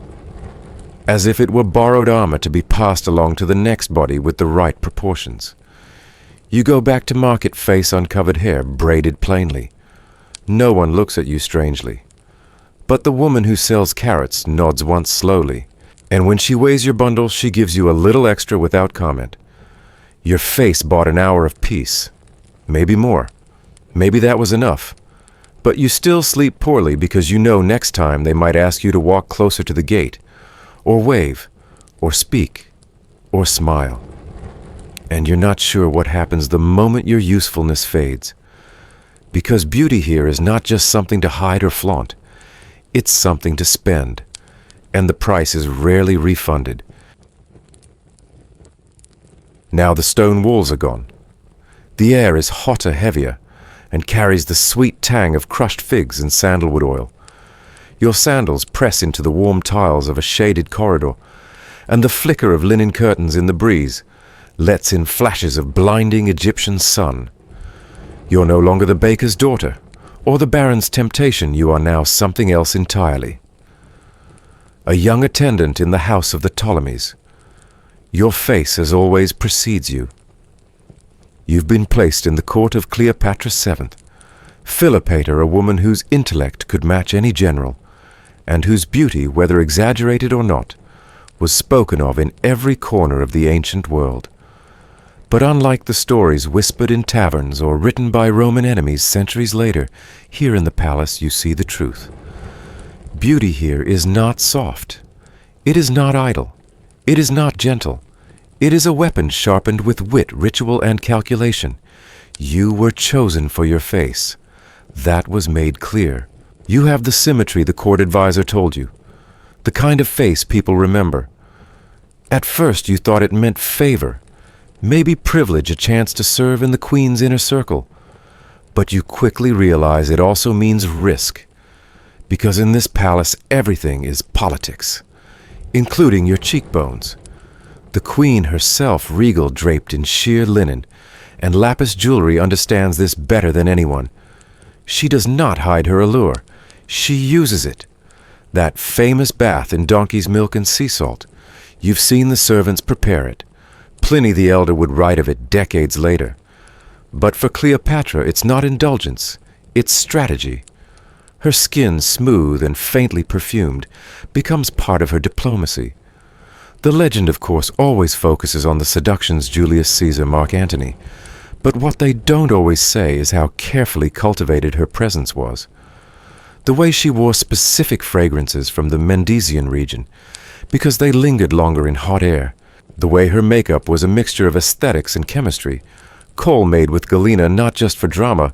as if it were borrowed armor to be passed along to the next body with the right proportions. You go back to market, face uncovered hair, braided plainly. No one looks at you strangely. But the woman who sells carrots nods once slowly, and when she weighs your bundle, she gives you a little extra without comment. Your face bought an hour of peace. Maybe more. Maybe that was enough. But you still sleep poorly because you know next time they might ask you to walk closer to the gate, or wave, or speak, or smile. And you're not sure what happens the moment your usefulness fades. Because beauty here is not just something to hide or flaunt. It's something to spend, and the price is rarely refunded. Now the stone walls are gone. The air is hotter, heavier, and carries the sweet tang of crushed figs and sandalwood oil. Your sandals press into the warm tiles of a shaded corridor, and the flicker of linen curtains in the breeze lets in flashes of blinding Egyptian sun. You're no longer the baker's daughter, or the baron's temptation. You are now something else entirely. A young attendant in the house of the Ptolemies. Your face as always precedes you. You've been placed in the court of Cleopatra VII, Philopator, a woman whose intellect could match any general, and whose beauty, whether exaggerated or not, was spoken of in every corner of the ancient world. But unlike the stories whispered in taverns or written by Roman enemies centuries later, here in the palace you see the truth. Beauty here is not soft. It is not idle. It is not gentle. It is a weapon sharpened with wit, ritual, and calculation. You were chosen for your face. That was made clear. You have the symmetry the court advisor told you. The kind of face people remember. At first you thought it meant favor, maybe privilege, a chance to serve in the queen's inner circle. But you quickly realize it also means risk. Because in this palace everything is politics, including your cheekbones. The queen herself, regal, draped in sheer linen, and lapis jewelry, understands this better than anyone. She does not hide her allure. She uses it. That famous bath in donkey's milk and sea salt. You've seen the servants prepare it. Pliny the Elder would write of it decades later. But for Cleopatra, it's not indulgence, it's strategy. Her skin, smooth and faintly perfumed, becomes part of her diplomacy. The legend, of course, always focuses on the seductions Julius Caesar, Mark Antony. But what they don't always say is how carefully cultivated her presence was. The way she wore specific fragrances from the Mendesian region, because they lingered longer in hot air. The way her makeup was a mixture of aesthetics and chemistry, kohl made with galena not just for drama,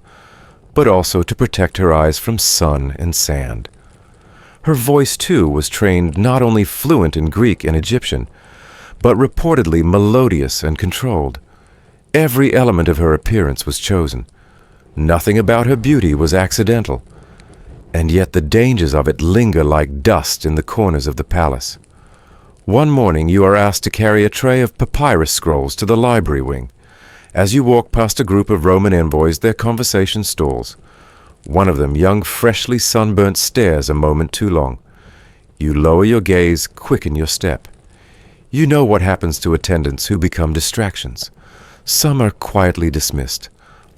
but also to protect her eyes from sun and sand. Her voice, too, was trained not only fluent in Greek and Egyptian, but reportedly melodious and controlled. Every element of her appearance was chosen. Nothing about her beauty was accidental, and yet the dangers of it linger like dust in the corners of the palace. One morning you are asked to carry a tray of papyrus scrolls to the library wing. As you walk past a group of Roman envoys, their conversation stalls. One of them, young, freshly sunburnt, stares a moment too long. You lower your gaze, quicken your step. You know what happens to attendants who become distractions. Some are quietly dismissed.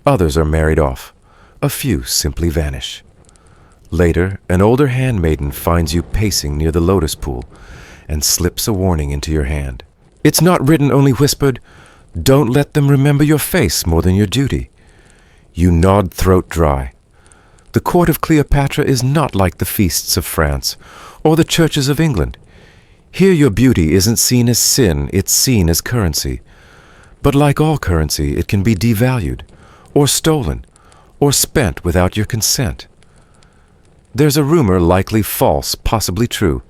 Others are married off. A few simply vanish. Later, an older handmaiden finds you pacing near the lotus pool and slips a warning into your hand. It's not written, only whispered. Don't let them remember your face more than your duty. You nod, throat dry. The court of Cleopatra is not like the feasts of France or the churches of England. Here your beauty isn't seen as sin, it's seen as currency. But like all currency, it can be devalued, or stolen, or spent without your consent. There's a rumor, likely false, possibly true,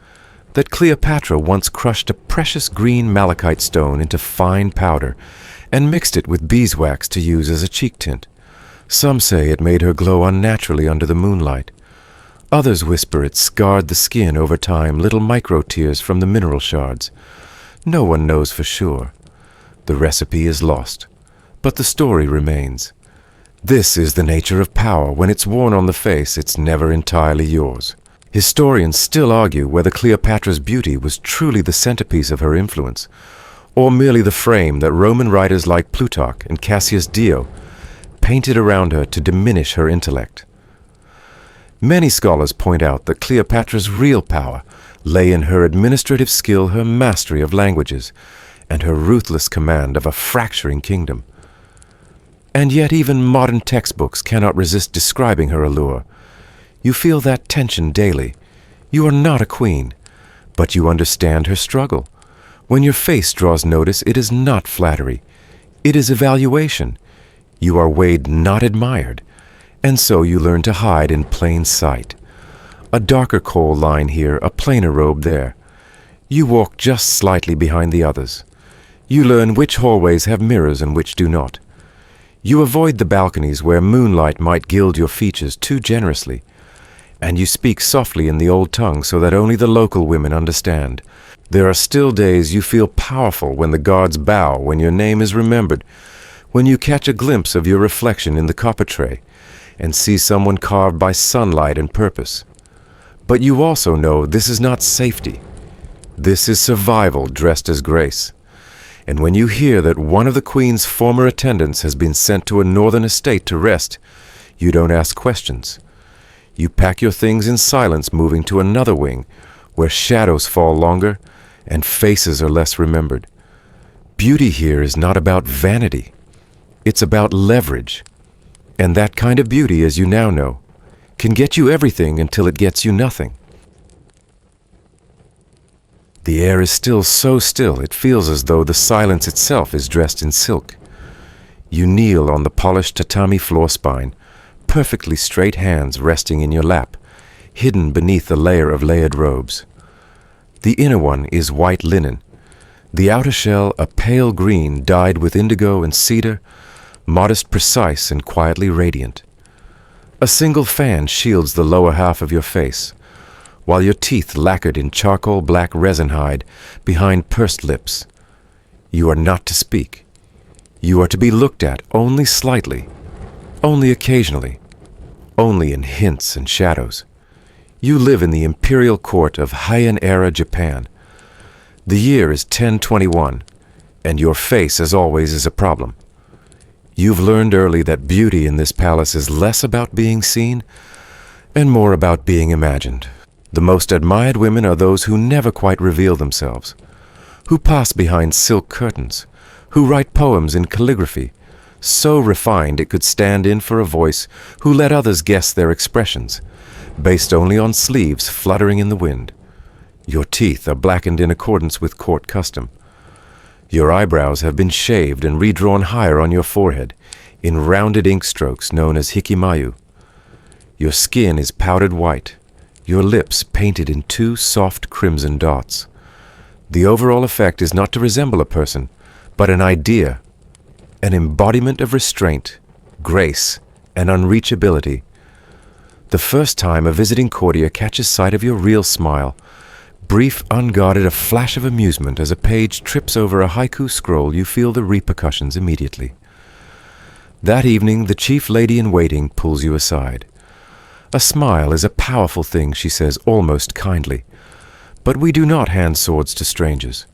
that Cleopatra once crushed a precious green malachite stone into fine powder and mixed it with beeswax to use as a cheek tint. Some say it made her glow unnaturally under the moonlight. Others whisper it scarred the skin over time, little micro-tears from the mineral shards. No one knows for sure. The recipe is lost, but the story remains. This is the nature of power. When it's worn on the face, it's never entirely yours. Historians still argue whether Cleopatra's beauty was truly the centerpiece of her influence, or merely the frame that Roman writers like Plutarch and Cassius Dio painted around her to diminish her intellect. Many scholars point out that Cleopatra's real power lay in her administrative skill, her mastery of languages, and her ruthless command of a fracturing kingdom. And yet even modern textbooks cannot resist describing her allure. You feel that tension daily. You are not a queen, but you understand her struggle. When your face draws notice, it is not flattery. It is evaluation. You are weighed, not admired. And so you learn to hide in plain sight. A darker kohl line here, a plainer robe there. You walk just slightly behind the others. You learn which hallways have mirrors and which do not. You avoid the balconies where moonlight might gild your features too generously. And you speak softly in the old tongue so that only the local women understand. There are still days you feel powerful when the guards bow, when your name is remembered, when you catch a glimpse of your reflection in the copper tray and see someone carved by sunlight and purpose. But you also know this is not safety. This is survival dressed as grace. And when you hear that one of the Queen's former attendants has been sent to a northern estate to rest, you don't ask questions. You pack your things in silence, moving to another wing, where shadows fall longer and faces are less remembered. Beauty here is not about vanity. It's about leverage. And that kind of beauty, as you now know, can get you everything until it gets you nothing. The air is still so still it feels as though the silence itself is dressed in silk. You kneel on the polished tatami floor spine, perfectly straight hands resting in your lap, hidden beneath a layer of layered robes. The inner one is white linen, the outer shell a pale green dyed with indigo and cedar, modest, precise, and quietly radiant. A single fan shields the lower half of your face, while your teeth lacquered in charcoal black resin hide behind pursed lips. You are not to speak. You are to be looked at only slightly, only occasionally, only in hints and shadows. You live in the imperial court of Heian-era Japan. The year is 1021, and your face, as always, is a problem. You've learned early that beauty in this palace is less about being seen and more about being imagined. The most admired women are those who never quite reveal themselves, who pass behind silk curtains, who write poems in calligraphy, so refined it could stand in for a voice, who let others guess their expressions, based only on sleeves fluttering in the wind. Your teeth are blackened in accordance with court custom. Your eyebrows have been shaved and redrawn higher on your forehead, in rounded ink strokes known as hikimayu. Your skin is powdered white, your lips painted in 2 soft crimson dots. The overall effect is not to resemble a person, but an idea, an embodiment of restraint, grace, and unreachability. The first time a visiting courtier catches sight of your real smile, brief, unguarded, a flash of amusement as a page trips over a haiku scroll, you feel the repercussions immediately. That evening, the chief lady-in-waiting pulls you aside. A smile is a powerful thing, she says, almost kindly. But we do not hand swords to strangers.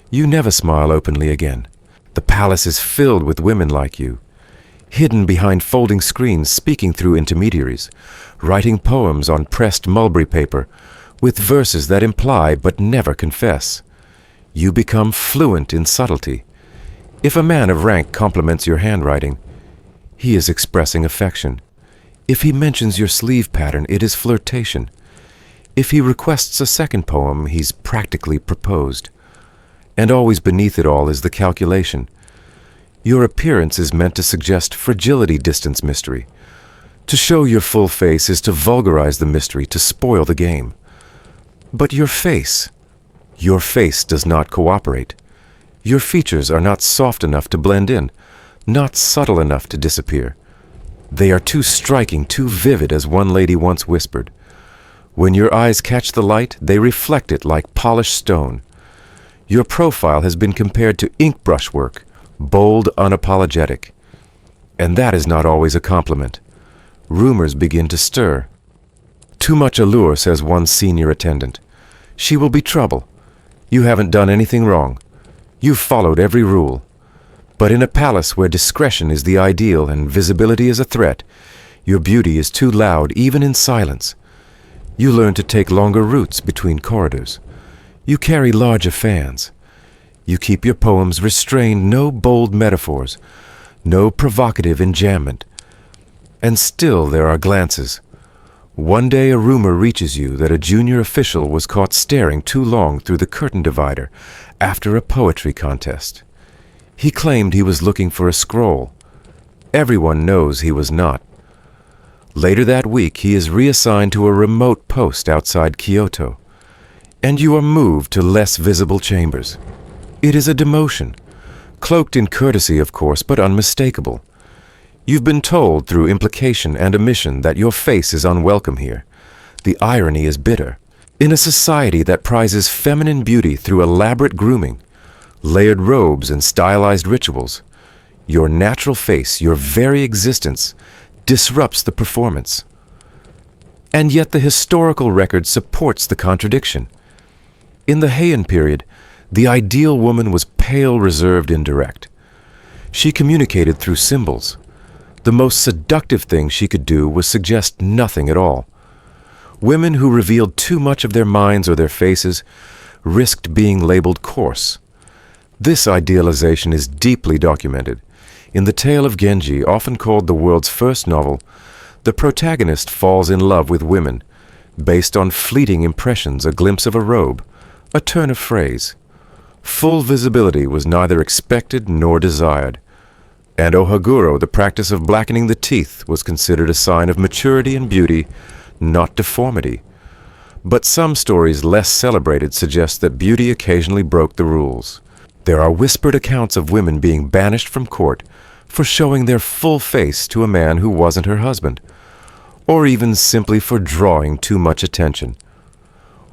You never smile openly again. The palace is filled with women like you, hidden behind folding screens, speaking through intermediaries, writing poems on pressed mulberry paper, with verses that imply but never confess. You become fluent in subtlety. If a man of rank compliments your handwriting, he is expressing affection. If he mentions your sleeve pattern, it is flirtation. If he requests a second poem, he's practically proposed. And always beneath it all is the calculation. Your appearance is meant to suggest fragility, distance, mystery. To show your full face is to vulgarize the mystery, to spoil the game. But your face does not cooperate. Your features are not soft enough to blend in, not subtle enough to disappear. They are too striking, too vivid, as one lady once whispered. When your eyes catch the light, they reflect it like polished stone. Your profile has been compared to ink brush work, bold, unapologetic. And that is not always a compliment. Rumors begin to stir. Too much allure, says one senior attendant. She will be trouble. You haven't done anything wrong. You've followed every rule. But in a palace where discretion is the ideal and visibility is a threat, your beauty is too loud even in silence. You learn to take longer routes between corridors. You carry larger fans. You keep your poems restrained, no bold metaphors, no provocative enjambment. And still there are glances. One day a rumor reaches you that a junior official was caught staring too long through the curtain divider after a poetry contest. He claimed he was looking for a scroll. Everyone knows he was not. Later that week, he is reassigned to a remote post outside Kyoto, and you are moved to less visible chambers. It is a demotion, cloaked in courtesy, of course, but unmistakable. You've been told through implication and omission that your face is unwelcome here. The irony is bitter. In a society that prizes feminine beauty through elaborate grooming, layered robes, and stylized rituals, your natural face, your very existence, disrupts the performance. And yet the historical record supports the contradiction. In the Heian period, the ideal woman was pale, reserved, indirect. She communicated through symbols. The most seductive thing she could do was suggest nothing at all. Women who revealed too much of their minds or their faces risked being labeled coarse. This idealization is deeply documented. In the tale of Genji, often called the world's first novel, the protagonist falls in love with women, based on fleeting impressions, a glimpse of a robe, a turn of phrase. Full visibility was neither expected nor desired. And ohaguro, the practice of blackening the teeth, was considered a sign of maturity and beauty, not deformity. But some stories less celebrated suggest that beauty occasionally broke the rules. There are whispered accounts of women being banished from court for showing their full face to a man who wasn't her husband, or even simply for drawing too much attention.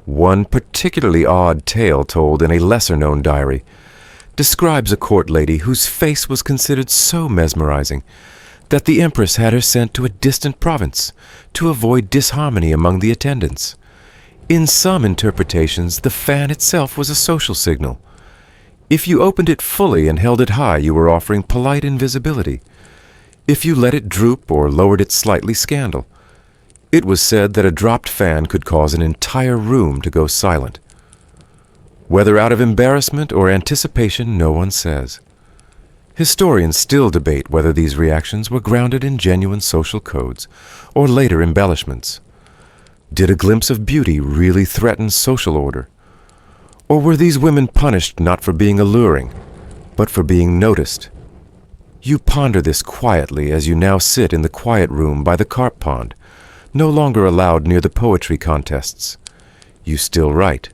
One particularly odd tale told in a lesser-known diary describes a court lady whose face was considered so mesmerizing that the empress had her sent to a distant province to avoid disharmony among the attendants. In some interpretations, the fan itself was a social signal. If you opened it fully and held it high, you were offering polite invisibility. If you let it droop or lowered it slightly, scandal. It was said that a dropped fan could cause an entire room to go silent. Whether out of embarrassment or anticipation, no one says. Historians still debate whether these reactions were grounded in genuine social codes or later embellishments. Did a glimpse of beauty really threaten social order? Or were these women punished not for being alluring, but for being noticed? You ponder this quietly as you now sit in the quiet room by the carp pond, no longer allowed near the poetry contests. You still write,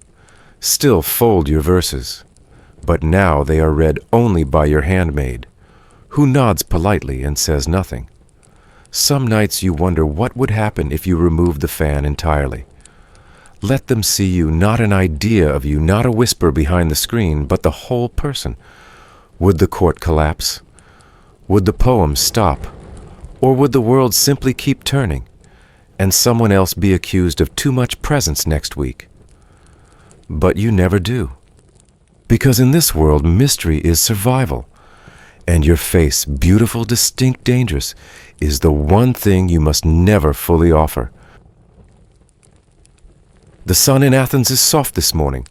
still fold your verses, but now they are read only by your handmaid, who nods politely and says nothing. Some nights you wonder what would happen if you removed the fan entirely. Let them see you, not an idea of you, not a whisper behind the screen, but the whole person. Would the court collapse? Would the poem stop? Or would the world simply keep turning, and someone else be accused of too much presence next week? But you never do. Because in this world, mystery is survival, and your face, beautiful, distinct, dangerous, is the one thing you must never fully offer. The sun in Athens is soft this morning,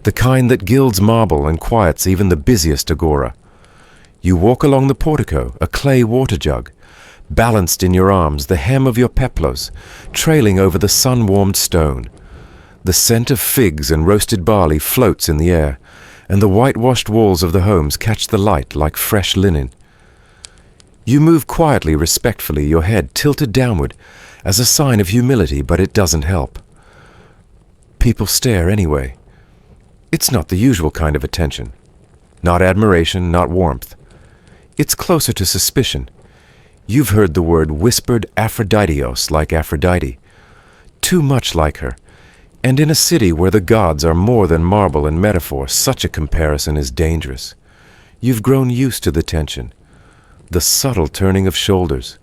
the kind that gilds marble and quiets even the busiest agora. You walk along the portico, a clay water jug, balanced in your arms, the hem of your peplos, trailing over the sun-warmed stone. The scent of figs and roasted barley floats in the air, and the whitewashed walls of the homes catch the light like fresh linen. You move quietly, respectfully, your head tilted downward, as a sign of humility, but it doesn't help. People stare anyway. It's not the usual kind of attention. Not admiration, not warmth. It's closer to suspicion. You've heard the word whispered Aphroditeos, like Aphrodite. Too much like her. And in a city where the gods are more than marble and metaphor, such a comparison is dangerous. You've grown used to the tension, the subtle turning of shoulders,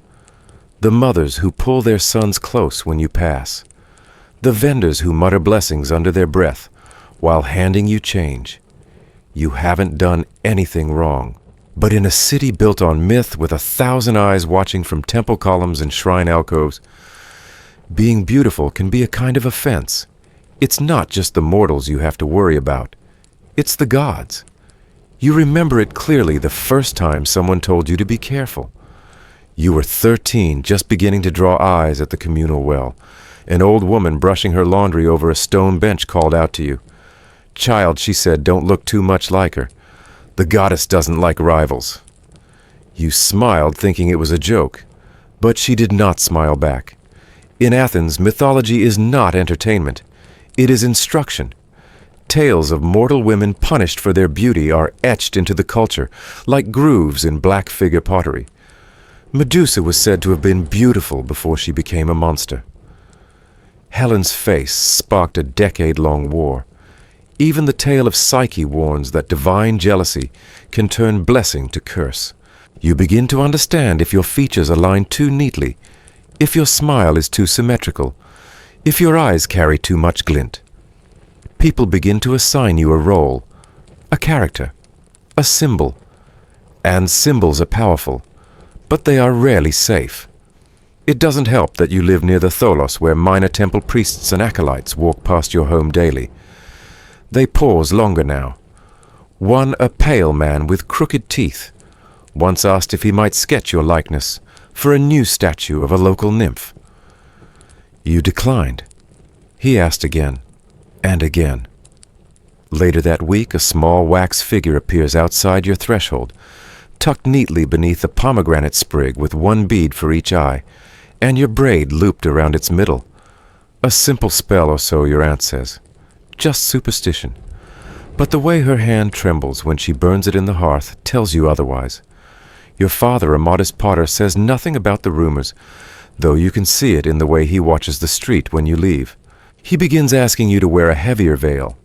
the mothers who pull their sons close when you pass, the vendors who mutter blessings under their breath while handing you change. You haven't done anything wrong. But in a city built on myth with 1,000 eyes watching from temple columns and shrine alcoves, being beautiful can be a kind of offense. It's not just the mortals you have to worry about. It's the gods. You remember it clearly the first time someone told you to be careful. You were 13, just beginning to draw eyes at the communal well. An old woman brushing her laundry over a stone bench called out to you. "Child," she said, "don't look too much like her. The goddess doesn't like rivals." You smiled, thinking it was a joke, But she did not smile back. In Athens, mythology is not entertainment. It is instruction. Tales of mortal women punished for their beauty are etched into the culture like grooves in black figure pottery. Medusa was said to have been beautiful before she became a monster. Helen's face sparked a decade-long war. Even the tale of Psyche warns that divine jealousy can turn blessing to curse. You begin to understand if your features align too neatly, if your smile is too symmetrical, if your eyes carry too much glint. People begin to assign you a role, a character, a symbol. And symbols are powerful, but they are rarely safe. It doesn't help that you live near the Tholos, where minor temple priests and acolytes walk past your home daily. They pause longer now. One, a pale man with crooked teeth, once asked if he might sketch your likeness for a new statue of a local nymph. You declined. He asked again and again. Later that week, a small wax figure appears outside your threshold, tucked neatly beneath a pomegranate sprig with one bead for each eye, and your braid looped around its middle. A simple spell or so, your aunt says. Just superstition. But the way her hand trembles when she burns it in the hearth tells you otherwise. Your father, a modest potter, says nothing about the rumors, though you can see it in the way he watches the street when you leave. He begins asking you to wear a heavier veil.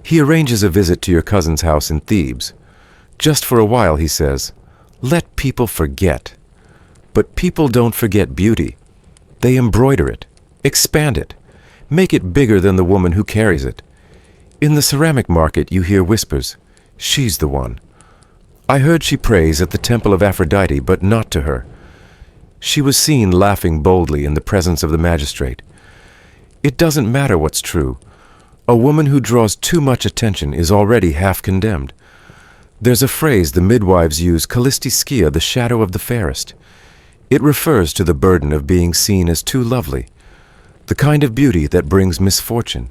He arranges a visit to your cousin's house in Thebes. Just for a while, he says, let people forget. But people don't forget beauty. They embroider it, expand it, make it bigger than the woman who carries it. In the ceramic market, you hear whispers, she's the one. I heard she prays at the temple of Aphrodite, but not to her. She was seen laughing boldly in the presence of the magistrate. It doesn't matter what's true. A woman who draws too much attention is already half condemned. There's a phrase the midwives use, kallistiskia, the shadow of the fairest. It refers to the burden of being seen as too lovely, the kind of beauty that brings misfortune,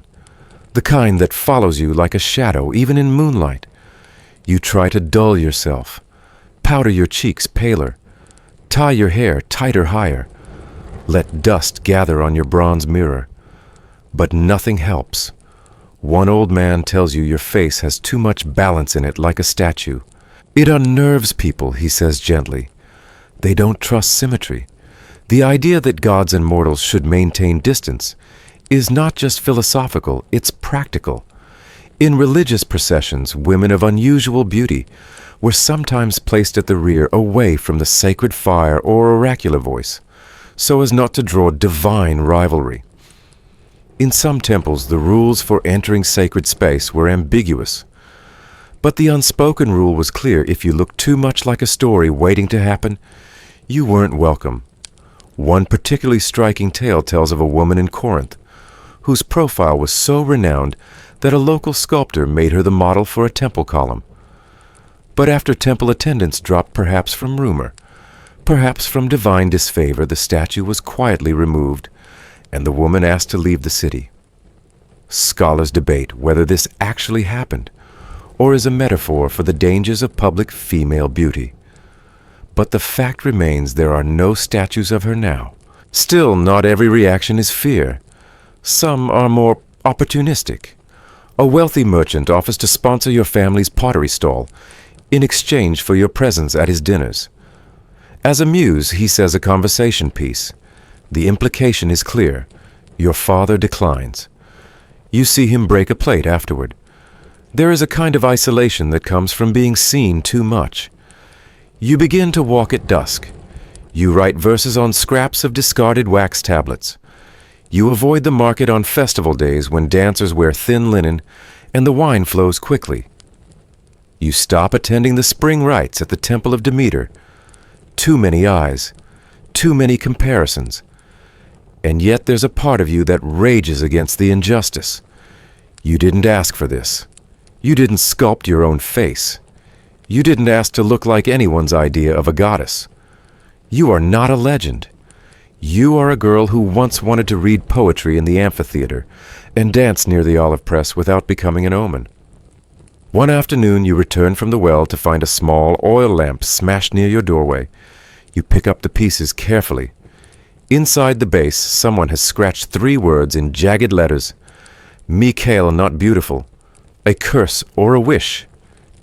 the kind that follows you like a shadow even in moonlight. You try to dull yourself, powder your cheeks paler, tie your hair tighter higher, let dust gather on your bronze mirror. But nothing helps. One old man tells you your face has too much balance in it like a statue. It unnerves people, he says gently. They don't trust symmetry. The idea that gods and mortals should maintain distance is not just philosophical, it's practical. In religious processions, women of unusual beauty were sometimes placed at the rear away from the sacred fire or oracular voice, so as not to draw divine rivalry. In some temples, the rules for entering sacred space were ambiguous. But the unspoken rule was clear: if you looked too much like a story waiting to happen, you weren't welcome. One particularly striking tale tells of a woman in Corinth, whose profile was so renowned that a local sculptor made her the model for a temple column. But after temple attendance dropped, perhaps from rumor, perhaps from divine disfavor, the statue was quietly removed, and the woman asked to leave the city. Scholars debate whether this actually happened, or is a metaphor for the dangers of public female beauty. But the fact remains there are no statues of her now. Still, not every reaction is fear. Some are more opportunistic. A wealthy merchant offers to sponsor your family's pottery stall in exchange for your presence at his dinners. As a muse, he says a conversation piece. The implication is clear. Your father declines. You see him break a plate afterward. There is a kind of isolation that comes from being seen too much. You begin to walk at dusk. You write verses on scraps of discarded wax tablets. You avoid the market on festival days when dancers wear thin linen and the wine flows quickly. You stop attending the spring rites at the Temple of Demeter. Too many eyes, too many comparisons. And yet there's a part of you that rages against the injustice. You didn't ask for this. You didn't sculpt your own face. You didn't ask to look like anyone's idea of a goddess. You are not a legend. You are a girl who once wanted to read poetry in the amphitheater and dance near the olive press without becoming an omen. One afternoon you return from the well to find a small oil lamp smashed near your doorway. You pick up the pieces carefully. Inside the base, someone has scratched 3 words in jagged letters. Mikhail not beautiful. A curse or a wish.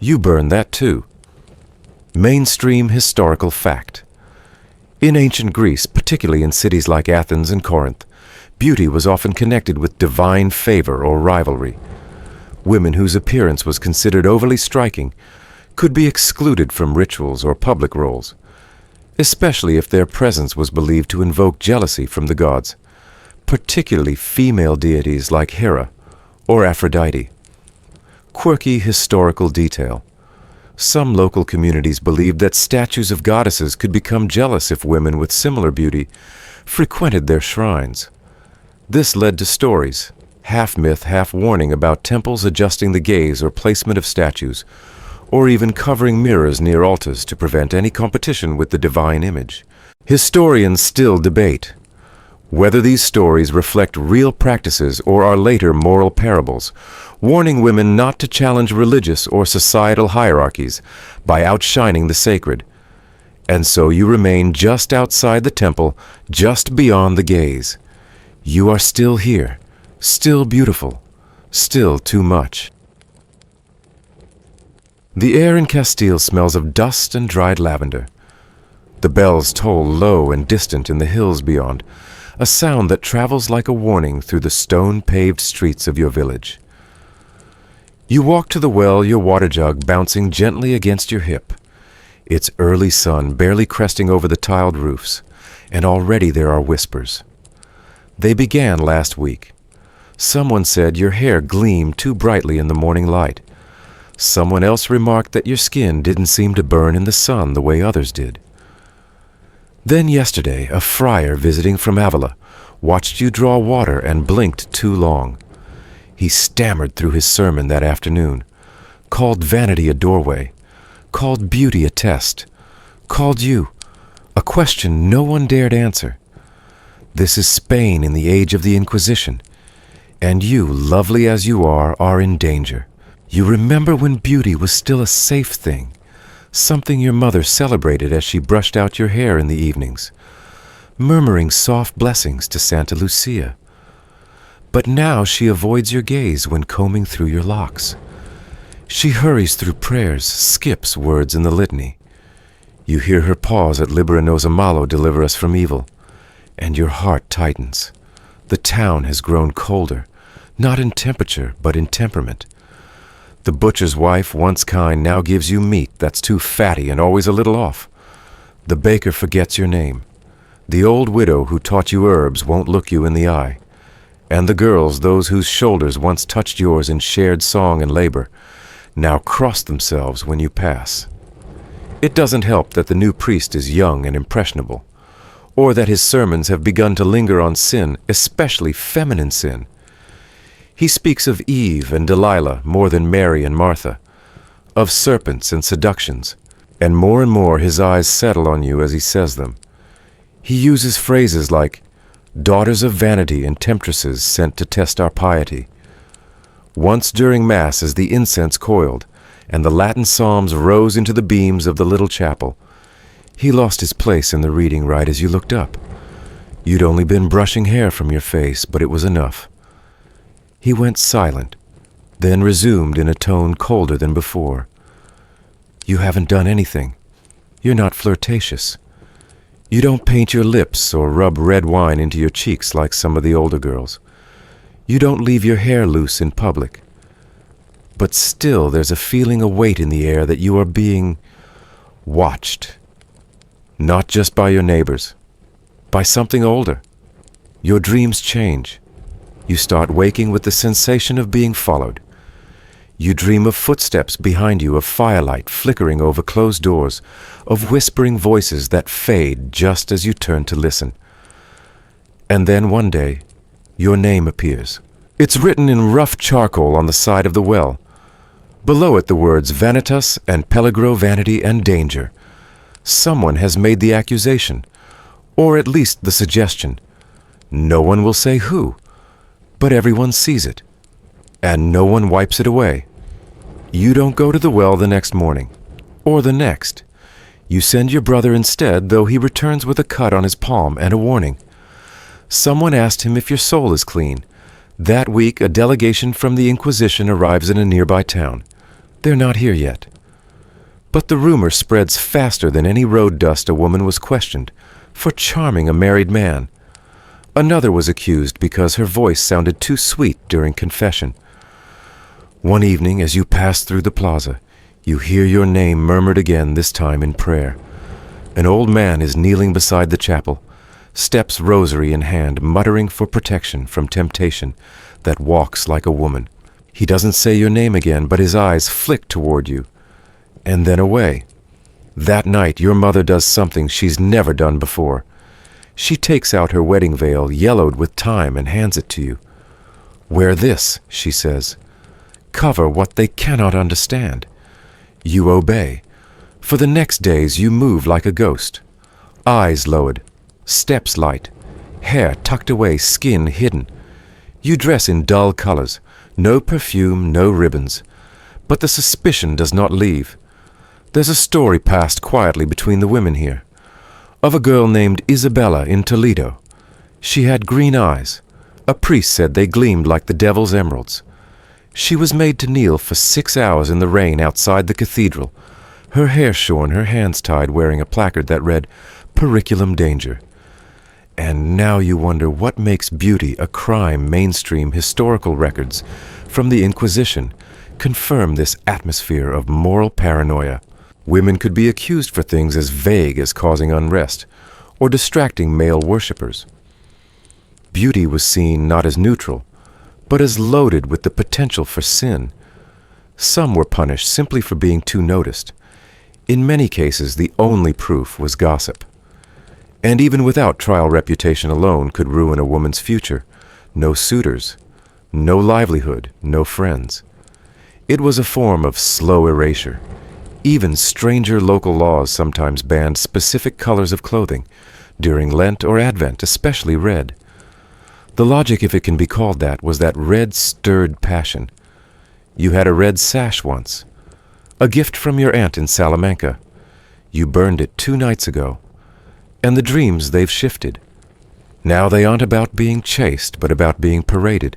You burn that too. Mainstream historical fact. In ancient Greece, particularly in cities like Athens and Corinth, beauty was often connected with divine favor or rivalry. Women whose appearance was considered overly striking could be excluded from rituals or public roles, especially if their presence was believed to invoke jealousy from the gods, particularly female deities like Hera or Aphrodite. Quirky historical detail. Some local communities believed that statues of goddesses could become jealous if women with similar beauty frequented their shrines. This led to stories, half myth, half warning, about temples adjusting the gaze or placement of statues, or even covering mirrors near altars to prevent any competition with the divine image. Historians still debate whether these stories reflect real practices or are later moral parables, warning women not to challenge religious or societal hierarchies by outshining the sacred. And so you remain just outside the temple, just beyond the gaze. You are still here, still beautiful, still too much. The air in Castile smells of dust and dried lavender. The bells toll low and distant in the hills beyond, a sound that travels like a warning through the stone-paved streets of your village. You walk to the well, your water jug bouncing gently against your hip. It's early sun barely cresting over the tiled roofs, and already there are whispers. They began last week. Someone said your hair gleamed too brightly in the morning light. Someone else remarked that your skin didn't seem to burn in the sun the way others did. Then yesterday, a friar visiting from Avila watched you draw water and blinked too long. He stammered through his sermon that afternoon, called vanity a doorway, called beauty a test, called you a question no one dared answer. This is Spain in the age of the Inquisition, and you, lovely as you are in danger. You remember when beauty was still a safe thing, something your mother celebrated as she brushed out your hair in the evenings, murmuring soft blessings to Santa Lucia. But now she avoids your gaze when combing through your locks. She hurries through prayers, skips words in the litany. You hear her pause at Libera nos a malo, deliver us from evil, and your heart tightens. The town has grown colder, not in temperature, but in temperament. The butcher's wife, once kind, now gives you meat that's too fatty and always a little off. The baker forgets your name. The old widow who taught you herbs won't look you in the eye. And the girls, those whose shoulders once touched yours in shared song and labor, now cross themselves when you pass. It doesn't help that the new priest is young and impressionable, or that his sermons have begun to linger on sin, especially feminine sin. He speaks of Eve and Delilah more than Mary and Martha, of serpents and seductions, and more his eyes settle on you as he says them. He uses phrases like, daughters of vanity and temptresses sent to test our piety. Once during Mass, as the incense coiled, and the Latin psalms rose into the beams of the little chapel, he lost his place in the reading right as you looked up. You'd only been brushing hair from your face, but it was enough. He went silent, then resumed in a tone colder than before. You haven't done anything. You're not flirtatious. You don't paint your lips or rub red wine into your cheeks like some of the older girls. You don't leave your hair loose in public. But still there's a feeling, a weight in the air that you are being watched. Not just by your neighbors, by something older. Your dreams change. You start waking with the sensation of being followed. You dream of footsteps behind you, of firelight flickering over closed doors, of whispering voices that fade just as you turn to listen. And then one day, your name appears. It's written in rough charcoal on the side of the well. Below it the words Vanitas and Pellegro, vanity and danger. Someone has made the accusation, or at least the suggestion. No one will say who, but everyone sees it, and no one wipes it away. You don't go to the well the next morning, or the next. You send your brother instead, though he returns with a cut on his palm and a warning. Someone asked him if your soul is clean. That week, a delegation from the Inquisition arrives in a nearby town. They're not here yet. But the rumor spreads faster than any road dust a woman was questioned for charming a married man. Another was accused because her voice sounded too sweet during confession. One evening, as you pass through the plaza, you hear your name murmured again, this time in prayer. An old man is kneeling beside the chapel, steps rosary in hand, muttering for protection from temptation that walks like a woman. He doesn't say your name again, but his eyes flick toward you, and then away. That night, your mother does something she's never done before. She takes out her wedding veil, yellowed with time, and hands it to you. "Wear this," she says. "Cover what they cannot understand." You obey. For the next days, you move like a ghost. Eyes lowered, steps light, hair tucked away, skin hidden. You dress in dull colors, no perfume, no ribbons. But the suspicion does not leave. There's a story passed quietly between the women here, of a girl named Isabella in Toledo. She had green eyes. A priest said they gleamed like the devil's emeralds. She was made to kneel for 6 hours in the rain outside the cathedral, her hair shorn, her hands tied, wearing a placard that read, "Periculum Danger." And now you wonder what makes beauty a crime. Mainstream historical records from the Inquisition confirm this atmosphere of moral paranoia. Women could be accused for things as vague as causing unrest or distracting male worshippers. Beauty was seen not as neutral, but as loaded with the potential for sin. Some were punished simply for being too noticed. In many cases, the only proof was gossip. And even without trial, reputation alone could ruin a woman's future. No suitors, no livelihood, no friends. It was a form of slow erasure. Even stranger local laws sometimes banned specific colors of clothing, during Lent or Advent, especially red. The logic, if it can be called that, was that red stirred passion. You had a red sash once, a gift from your aunt in Salamanca. You burned it 2 nights ago, and the dreams, they've shifted. Now they aren't about being chased, but about being paraded.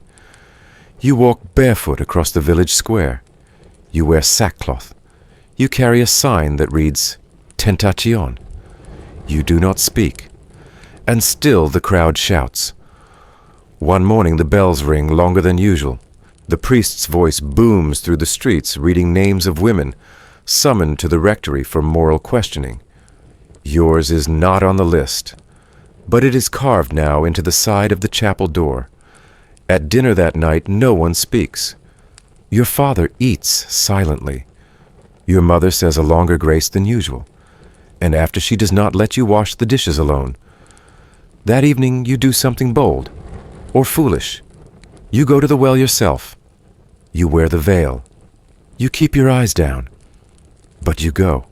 You walk barefoot across the village square. You wear sackcloth. You carry a sign that reads, "Tentacion." You do not speak. And still the crowd shouts. One morning the bells ring longer than usual. The priest's voice booms through the streets, reading names of women summoned to the rectory for moral questioning. Yours is not on the list, but it is carved now into the side of the chapel door. At dinner that night, no one speaks. Your father eats silently. Your mother says a longer grace than usual, and after she does not let you wash the dishes alone. That evening you do something bold or foolish. You go to the well yourself. You wear the veil. You keep your eyes down, but you go.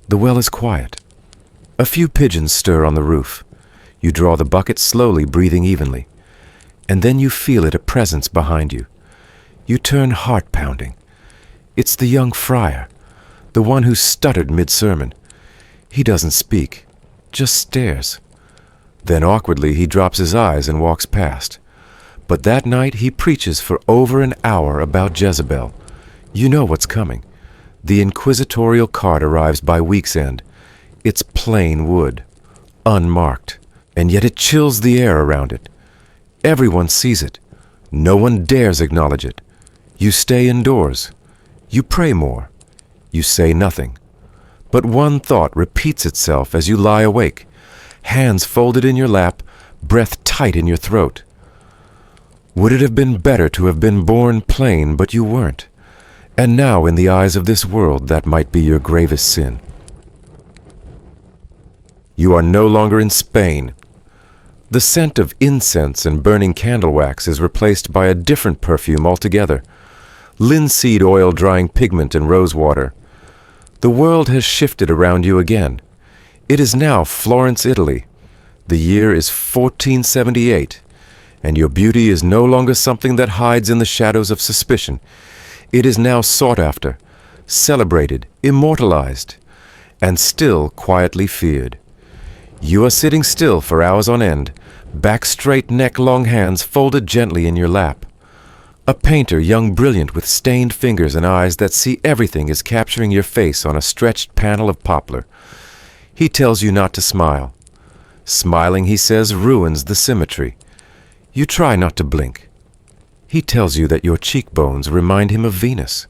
The well is quiet. A few pigeons stir on the roof. You draw the bucket slowly, breathing evenly, and then you feel it, a presence behind you. You turn, heart-pounding. It's the young friar, the one who stuttered mid-sermon. He doesn't speak, just stares. Then awkwardly he drops his eyes and walks past. But that night he preaches for over an hour about Jezebel. You know what's coming. The inquisitorial cart arrives by week's end. It's plain wood, unmarked, and yet it chills the air around it. Everyone sees it. No one dares acknowledge it. You stay indoors. You pray more. You say nothing. But one thought repeats itself as you lie awake, hands folded in your lap, breath tight in your throat. Would it have been better to have been born plain, but you weren't? And now, in the eyes of this world, that might be your gravest sin. You are no longer in Spain. The scent of incense and burning candle wax is replaced by a different perfume altogether. Linseed oil drying pigment and rose water. The world has shifted around you again. It is now Florence, Italy. The year is 1478, and your beauty is no longer something that hides in the shadows of suspicion. It is now sought after, celebrated, immortalized, and still quietly feared. You are sitting still for hours on end, back straight, neck long, hands folded gently in your lap. A painter, young brilliant with stained fingers and eyes that see everything, is capturing your face on a stretched panel of poplar. He tells you not to smile. Smiling, he says, ruins the symmetry. You try not to blink. He tells you that your cheekbones remind him of Venus.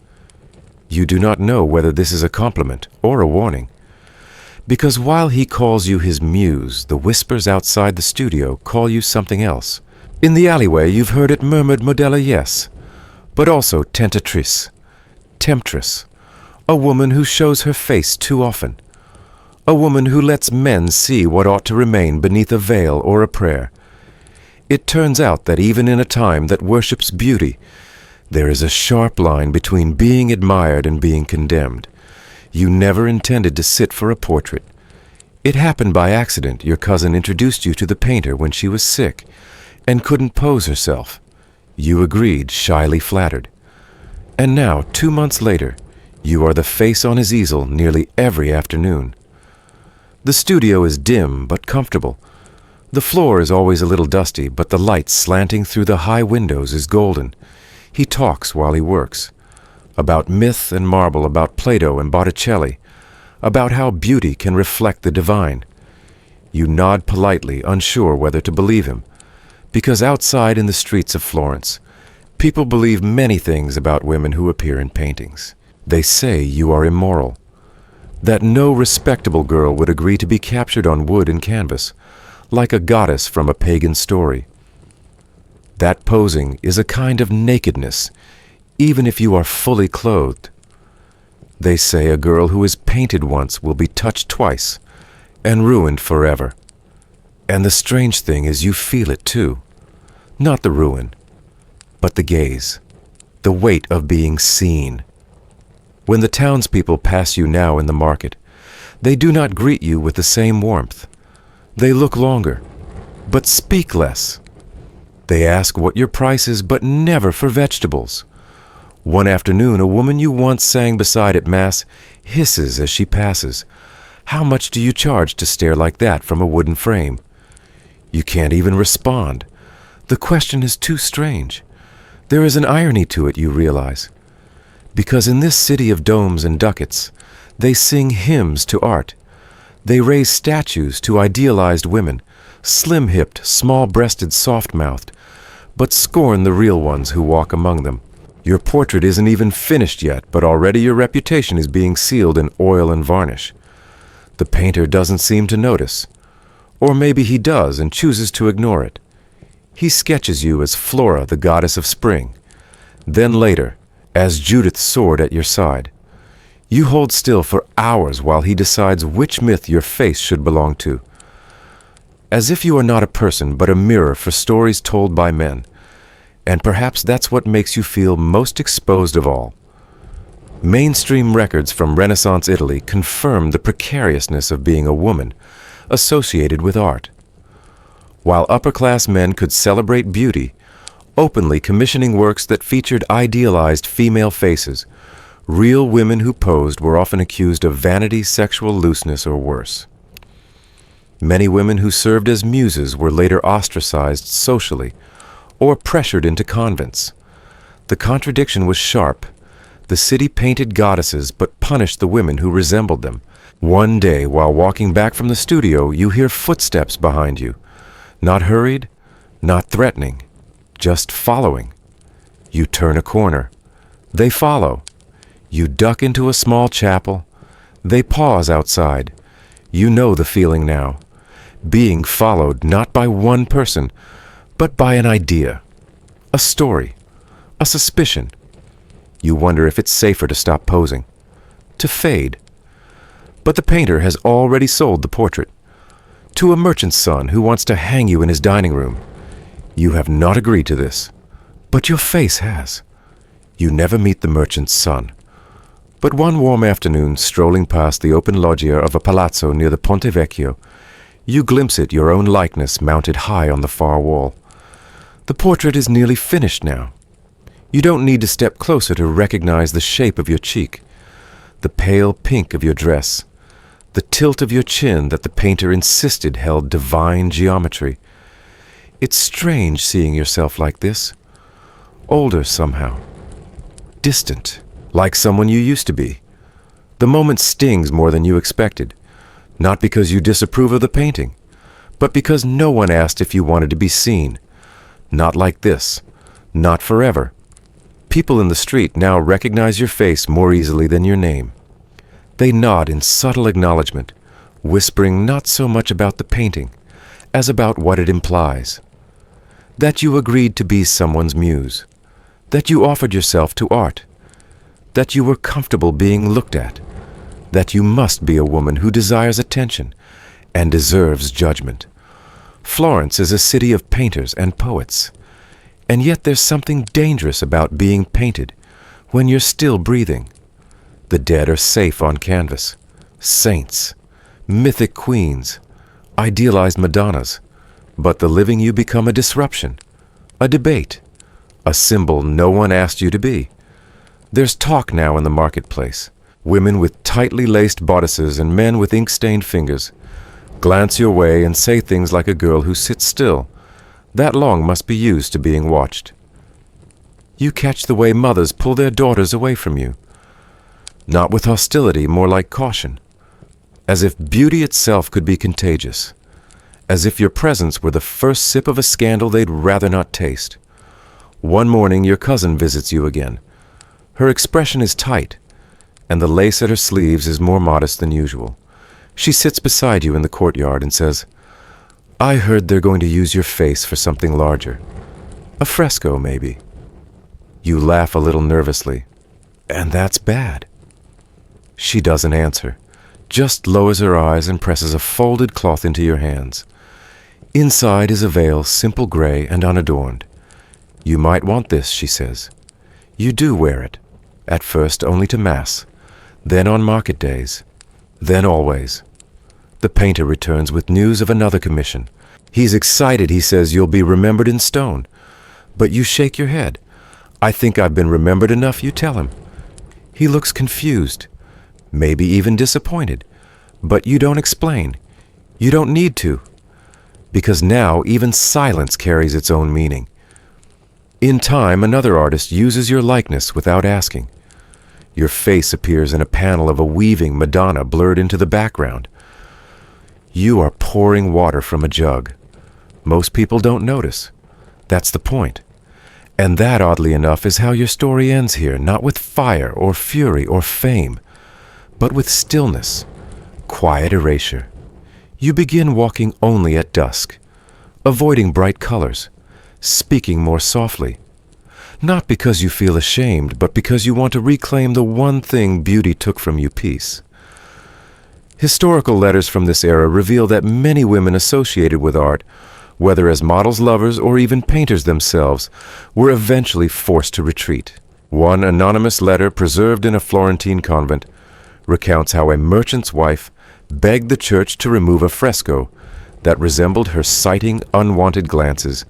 You do not know whether this is a compliment or a warning. Because while he calls you his muse, the whispers outside the studio call you something else. In the alleyway, you've heard it murmured modella, yes, but also tentatrice, temptress, a woman who shows her face too often, a woman who lets men see what ought to remain beneath a veil or a prayer. It turns out that even in a time that worships beauty, there is a sharp line between being admired and being condemned. You never intended to sit for a portrait. It happened by accident. Your cousin introduced you to the painter when she was sick and couldn't pose herself. You agreed, shyly flattered. And now, 2 months later, you are the face on his easel nearly every afternoon. The studio is dim but comfortable. The floor is always a little dusty, but the light slanting through the high windows is golden. He talks while he works. About myth and marble, about Plato and Botticelli, about how beauty can reflect the divine. You nod politely, unsure whether to believe him, because outside in the streets of Florence, people believe many things about women who appear in paintings. They say you are immoral, that no respectable girl would agree to be captured on wood and canvas, like a goddess from a pagan story. That posing is a kind of nakedness, even if you are fully clothed. They say a girl who is painted once will be touched twice and ruined forever. And the strange thing is you feel it too. Not the ruin, but the gaze, the weight of being seen. When the townspeople pass you now in the market, they do not greet you with the same warmth. They look longer, but speak less. They ask what your price is, but never for vegetables. One afternoon, a woman you once sang beside at Mass hisses as she passes. How much do you charge to stare like that from a wooden frame? You can't even respond. The question is too strange. There is an irony to it, you realize. Because in this city of domes and ducats, they sing hymns to art. They raise statues to idealized women, slim-hipped, small-breasted, soft-mouthed, but scorn the real ones who walk among them. Your portrait isn't even finished yet, but already your reputation is being sealed in oil and varnish. The painter doesn't seem to notice. Or maybe he does and chooses to ignore it. He sketches you as Flora, the goddess of spring. Then later, as Judith's sword at your side. You hold still for hours while he decides which myth your face should belong to. As if you are not a person, but a mirror for stories told by men. And perhaps that's what makes you feel most exposed of all. Mainstream records from Renaissance Italy confirm the precariousness of being a woman associated with art. While upper-class men could celebrate beauty, openly commissioning works that featured idealized female faces, real women who posed were often accused of vanity, sexual looseness, or worse. Many women who served as muses were later ostracized socially, or pressured into convents. The contradiction was sharp. The city painted goddesses but punished the women who resembled them. One day, while walking back from the studio, you hear footsteps behind you. Not hurried, not threatening, just following. You turn a corner. They follow. You duck into a small chapel. They pause outside. You know the feeling now. Being followed not by one person, but by an idea, a story, a suspicion. You wonder if it's safer to stop posing, to fade. But the painter has already sold the portrait to a merchant's son who wants to hang you in his dining room. You have not agreed to this, but your face has. You never meet the merchant's son. But one warm afternoon, strolling past the open loggia of a palazzo near the Ponte Vecchio, you glimpse it, your own likeness mounted high on the far wall. The portrait is nearly finished now. You don't need to step closer to recognize the shape of your cheek, the pale pink of your dress, the tilt of your chin that the painter insisted held divine geometry. It's strange seeing yourself like this, older somehow, distant, like someone you used to be. The moment stings more than you expected, not because you disapprove of the painting, but because no one asked if you wanted to be seen. Not like this, not forever. People in the street now recognize your face more easily than your name. They nod in subtle acknowledgement, whispering not so much about the painting as about what it implies. That you agreed to be someone's muse, that you offered yourself to art, that you were comfortable being looked at, that you must be a woman who desires attention and deserves judgment. Florence is a city of painters and poets, and yet there's something dangerous about being painted when you're still breathing. The dead are safe on canvas, saints, mythic queens, idealized Madonnas, but the living you become a disruption, a debate, a symbol no one asked you to be. There's talk now in the marketplace. Women with tightly laced bodices and men with ink-stained fingers glance your way and say things like a girl who sits still. That long must be used to being watched. You catch the way mothers pull their daughters away from you. Not with hostility, more like caution. As if beauty itself could be contagious. As if your presence were the first sip of a scandal they'd rather not taste. One morning your cousin visits you again. Her expression is tight, and the lace at her sleeves is more modest than usual. She sits beside you in the courtyard and says, "I heard they're going to use your face for something larger. A fresco, maybe." You laugh a little nervously. "And that's bad." She doesn't answer, just lowers her eyes and presses a folded cloth into your hands. Inside is a veil, simple gray and unadorned. "You might want this," she says. You do wear it, at first only to Mass, then on market days, then always. The painter returns with news of another commission. He's excited, he says you'll be remembered in stone. But you shake your head. "I think I've been remembered enough," you tell him. He looks confused, maybe even disappointed, but you don't explain. You don't need to, because now even silence carries its own meaning. In time, another artist uses your likeness without asking. Your face appears in a panel of a weaving Madonna blurred into the background. You are pouring water from a jug. Most people don't notice. That's the point. And that, oddly enough, is how your story ends here, not with fire or fury or fame, but with stillness, quiet erasure. You begin walking only at dusk, avoiding bright colors, speaking more softly. Not because you feel ashamed, but because you want to reclaim the one thing beauty took from you, peace. Historical letters from this era reveal that many women associated with art, whether as models, lovers, or even painters themselves, were eventually forced to retreat. One anonymous letter preserved in a Florentine convent recounts how a merchant's wife begged the church to remove a fresco that resembled her citing unwanted glances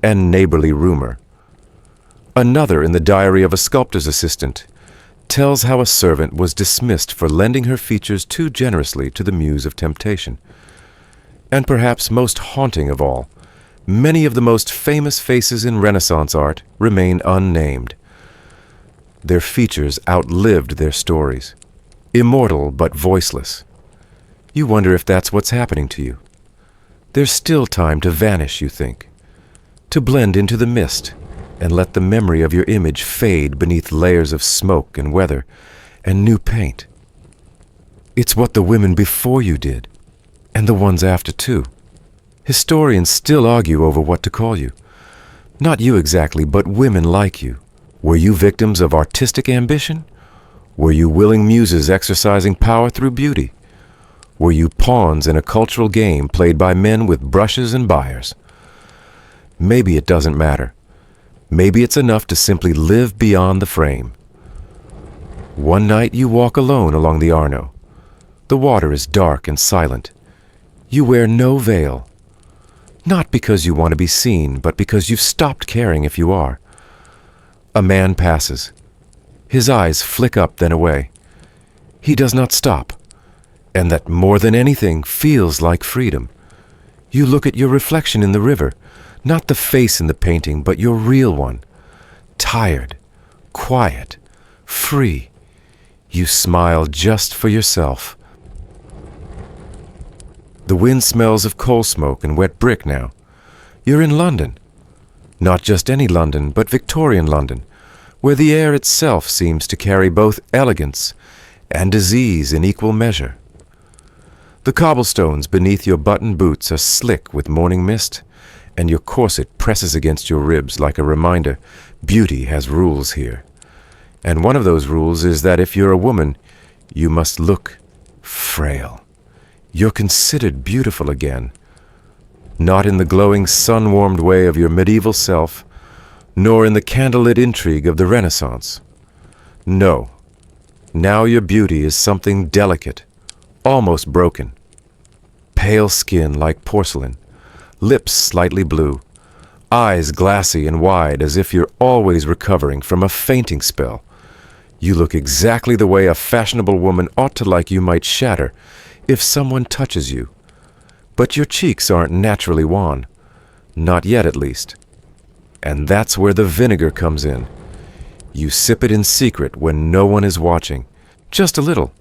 and neighborly rumor. Another, in the diary of a sculptor's assistant, tells how a servant was dismissed for lending her features too generously to the muse of temptation. And perhaps most haunting of all, many of the most famous faces in Renaissance art remain unnamed. Their features outlived their stories, immortal but voiceless. You wonder if that's what's happening to you. There's still time to vanish, you think, to blend into the mist and let the memory of your image fade beneath layers of smoke and weather and new paint. It's what the women before you did, and the ones after too. Historians still argue over what to call you. Not you exactly, but women like you. Were you victims of artistic ambition? Were you willing muses exercising power through beauty? Were you pawns in a cultural game played by men with brushes and buyers? Maybe it doesn't matter. Maybe it's enough to simply live beyond the frame. One night you walk alone along the Arno. The water is dark and silent. You wear no veil. Not because you want to be seen, but because you've stopped caring if you are. A man passes. His eyes flick up, then away. He does not stop. and that more than anything feels like freedom. You look at your reflection in the river, not the face in the painting, but your real one. Tired, quiet, free. You smile just for yourself. The wind smells of coal smoke and wet brick now. You're in London. Not just any London, but Victorian London, where the air itself seems to carry both elegance and disease in equal measure. The cobblestones beneath your button boots are slick with morning mist, and your corset presses against your ribs like a reminder beauty has rules here. And one of those rules is that if you're a woman, you must look frail. You're considered beautiful again, not in the glowing sun-warmed way of your medieval self, nor in the candlelit intrigue of the Renaissance. No, now your beauty is something delicate, almost broken. Pale skin like porcelain, lips slightly blue, eyes glassy and wide as if you're always recovering from a fainting spell. You look exactly the way a fashionable woman ought to like you might shatter if someone touches you. But your cheeks aren't naturally wan. Not yet, at least. And that's where the vinegar comes in. You sip it in secret when no one is watching. Just a little.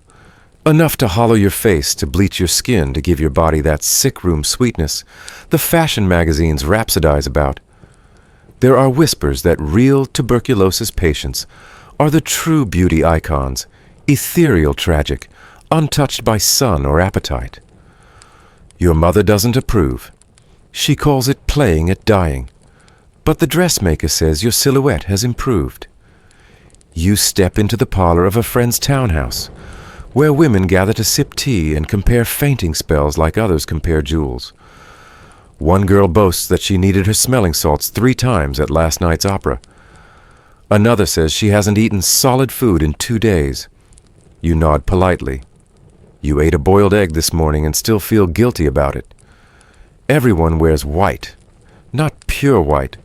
Enough to hollow your face, to bleach your skin, to give your body that sick-room sweetness the fashion magazines rhapsodize about. There are whispers that real tuberculosis patients are the true beauty icons, ethereal tragic, untouched by sun or appetite. Your mother doesn't approve. She calls it playing at dying. But the dressmaker says your silhouette has improved. You step into the parlor of a friend's townhouse, where women gather to sip tea and compare fainting spells like others compare jewels. One girl boasts that she needed her smelling salts 3 times at last night's opera. Another says she hasn't eaten solid food in 2 days. You nod politely. You ate a boiled egg this morning and still feel guilty about it. Everyone wears white. Not pure white,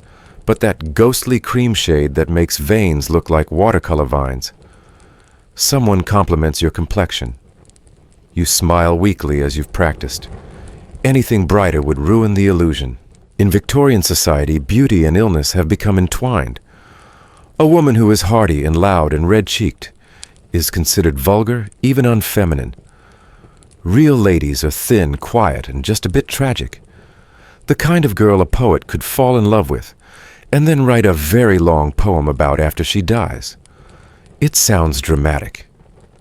but that ghostly cream shade that makes veins look like watercolor vines. Someone compliments your complexion. You smile weakly as you've practiced. Anything brighter would ruin the illusion. In Victorian society, beauty and illness have become entwined. A woman who is hearty and loud and red-cheeked is considered vulgar, even unfeminine. Real ladies are thin, quiet, and just a bit tragic. The kind of girl a poet could fall in love with, and then write a very long poem about after she dies. It sounds dramatic.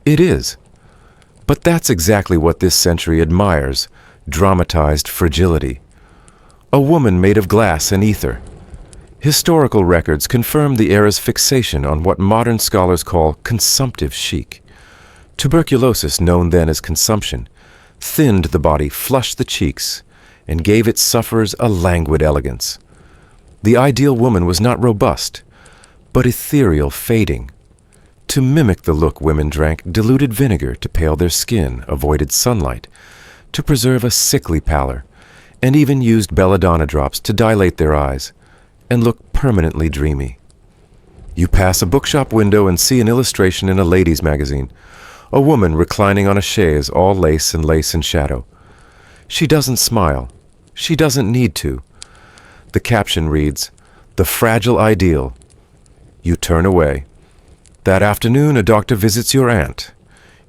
It is. But that's exactly what this century admires, dramatized fragility. A woman made of glass and ether. Historical records confirm the era's fixation on what modern scholars call consumptive chic. Tuberculosis, known then as consumption, thinned the body, flushed the cheeks, and gave its sufferers a languid elegance. The ideal woman was not robust, but ethereal, fading. To mimic the look, women drank diluted vinegar to pale their skin, avoided sunlight, to preserve a sickly pallor, and even used belladonna drops to dilate their eyes and look permanently dreamy. You pass a bookshop window and see an illustration in a ladies' magazine. A woman reclining on a chaise, all lace and shadow. She doesn't smile. She doesn't need to. The caption reads, "The Fragile Ideal." You turn away. That afternoon, a doctor visits your aunt.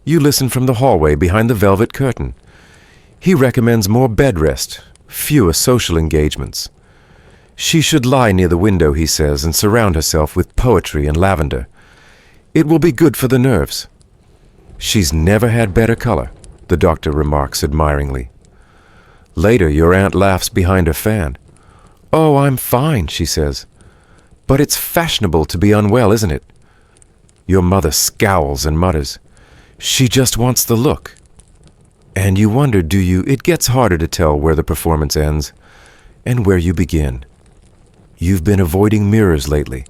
You listen from the hallway behind the velvet curtain. He recommends more bed rest, fewer social engagements. She should lie near the window, he says, and surround herself with poetry and lavender. It will be good for the nerves. She's never had better color, the doctor remarks admiringly. Later, your aunt laughs behind her fan. "Oh, I'm fine," she says. "But it's fashionable to be unwell, isn't it?" Your mother scowls and mutters, "She just wants the look." And you wonder, do you? It gets harder to tell where the performance ends and where you begin. You've been avoiding mirrors lately,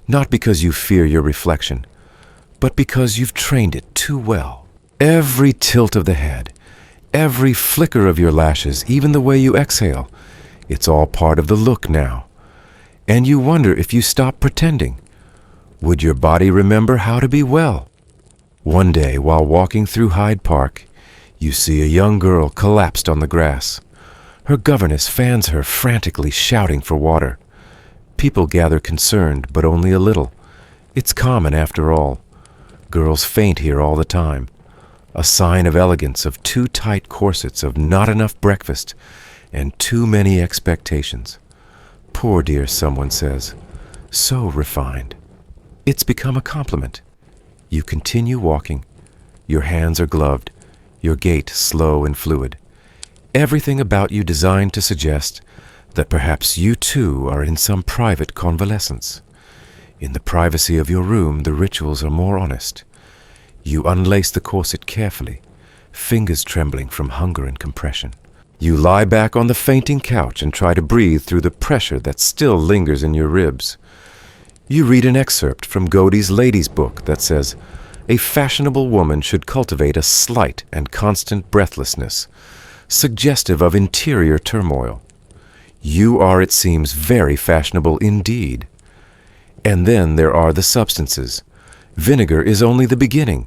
not because you fear your reflection, but because you've trained it too well. Every tilt of the head, every flicker of your lashes, even the way you exhale, it's all part of the look now. And you wonder, if you stop pretending, would your body remember how to be well? One day, while walking through Hyde Park, You see a young girl collapsed on the grass. Her governess fans her frantically, shouting for water. People gather concerned, but only a little. It's common after all. Girls faint here all the time. A sign of elegance, of too tight corsets, of not enough breakfast, and too many expectations. Poor dear, someone says. So refined. It's become a compliment. You continue walking. Your hands are gloved, your gait slow and fluid. Everything about you designed to suggest that perhaps you too are in some private convalescence. In the privacy of your room, the rituals are more honest. You unlace the corset carefully, fingers trembling from hunger and compression. You lie back on the fainting couch and try to breathe through the pressure that still lingers in your ribs. You read an excerpt from Godey's Lady's Book that says, "A fashionable woman should cultivate a slight and constant breathlessness, suggestive of interior turmoil." You are, it seems, very fashionable indeed. And then there are the substances. Vinegar is only the beginning.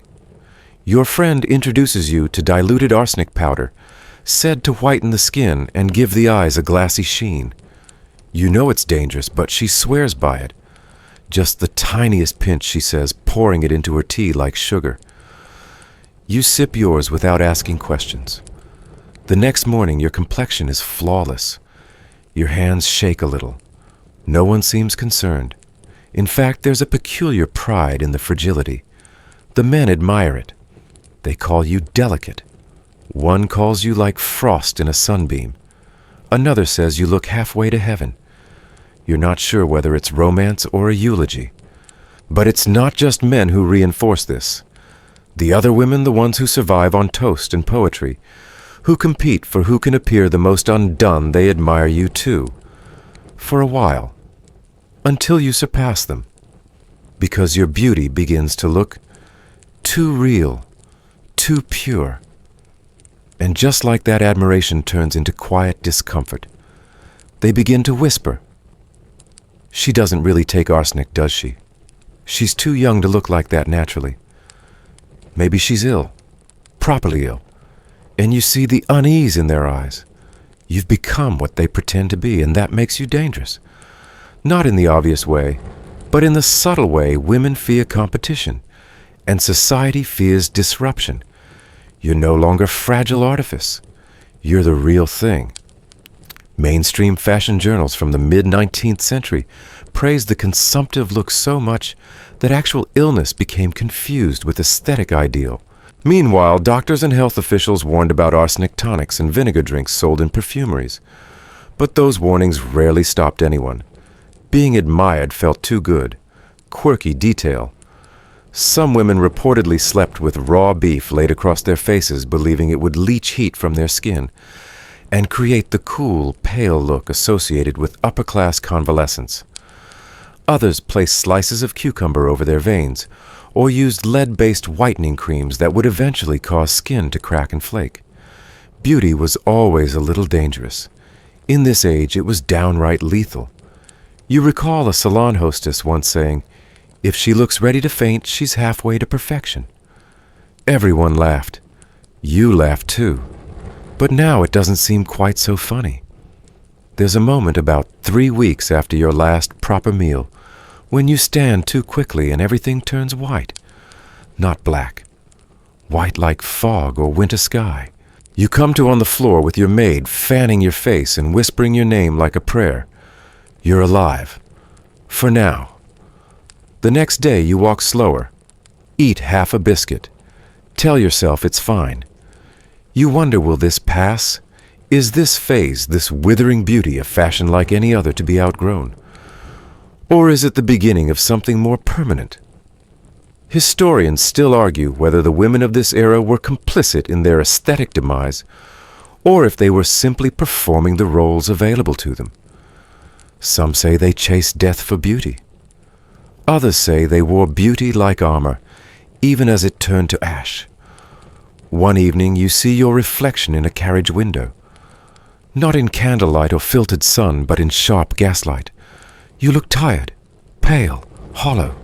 Your friend introduces you to diluted arsenic powder, said to whiten the skin and give the eyes a glassy sheen. You know it's dangerous, but she swears by it. Just the tiniest pinch, she says, pouring it into her tea like sugar. You sip yours without asking questions. The next morning your complexion is flawless. Your hands shake a little. No one seems concerned. In fact, there's a peculiar pride in the fragility. The men admire it. They call you delicate. One calls you like frost in a sunbeam. Another says you look halfway to heaven. You're not sure whether it's romance or a eulogy. But it's not just men who reinforce this. The other women, the ones who survive on toast and poetry, who compete for who can appear the most undone, they admire you too. For a while. Until you surpass them. Because your beauty begins to look too real, too pure. And just like that admiration turns into quiet discomfort, they begin to whisper. She doesn't really take arsenic, does she? She's too young to look like that naturally. Maybe she's ill, properly ill, and you see the unease in their eyes. You've become what they pretend to be, and that makes you dangerous. Not in the obvious way, but in the subtle way women fear competition, and society fears disruption. You're no longer fragile artifice. You're the real thing. Mainstream fashion journals from the mid-19th century praised the consumptive look so much that actual illness became confused with aesthetic ideal. Meanwhile, doctors and health officials warned about arsenic tonics and vinegar drinks sold in perfumeries. But those warnings rarely stopped anyone. Being admired felt too good. Quirky detail. Some women reportedly slept with raw beef laid across their faces, believing it would leach heat from their skin and create the cool, pale look associated with upper-class convalescence. Others placed slices of cucumber over their veins, or used lead-based whitening creams that would eventually cause skin to crack and flake. Beauty was always a little dangerous. In this age, it was downright lethal. You recall a salon hostess once saying, "If she looks ready to faint, she's halfway to perfection." Everyone laughed. You laughed too. But now it doesn't seem quite so funny. There's a moment about 3 weeks after your last proper meal when you stand too quickly and everything turns white. Not black. White like fog or winter sky. You come to on the floor with your maid fanning your face and whispering your name like a prayer. You're alive. For now. The next day you walk slower. Eat half a biscuit. Tell yourself it's fine. You wonder, will this pass? Is this phase, this withering beauty, a fashion like any other to be outgrown? Or is it the beginning of something more permanent? Historians still argue whether the women of this era were complicit in their aesthetic demise, or if they were simply performing the roles available to them. Some say they chased death for beauty. Others say they wore beauty like armor, even as it turned to ash. One evening you see your reflection in a carriage window. Not in candlelight or filtered sun, but in sharp gaslight. You look tired, pale, hollow.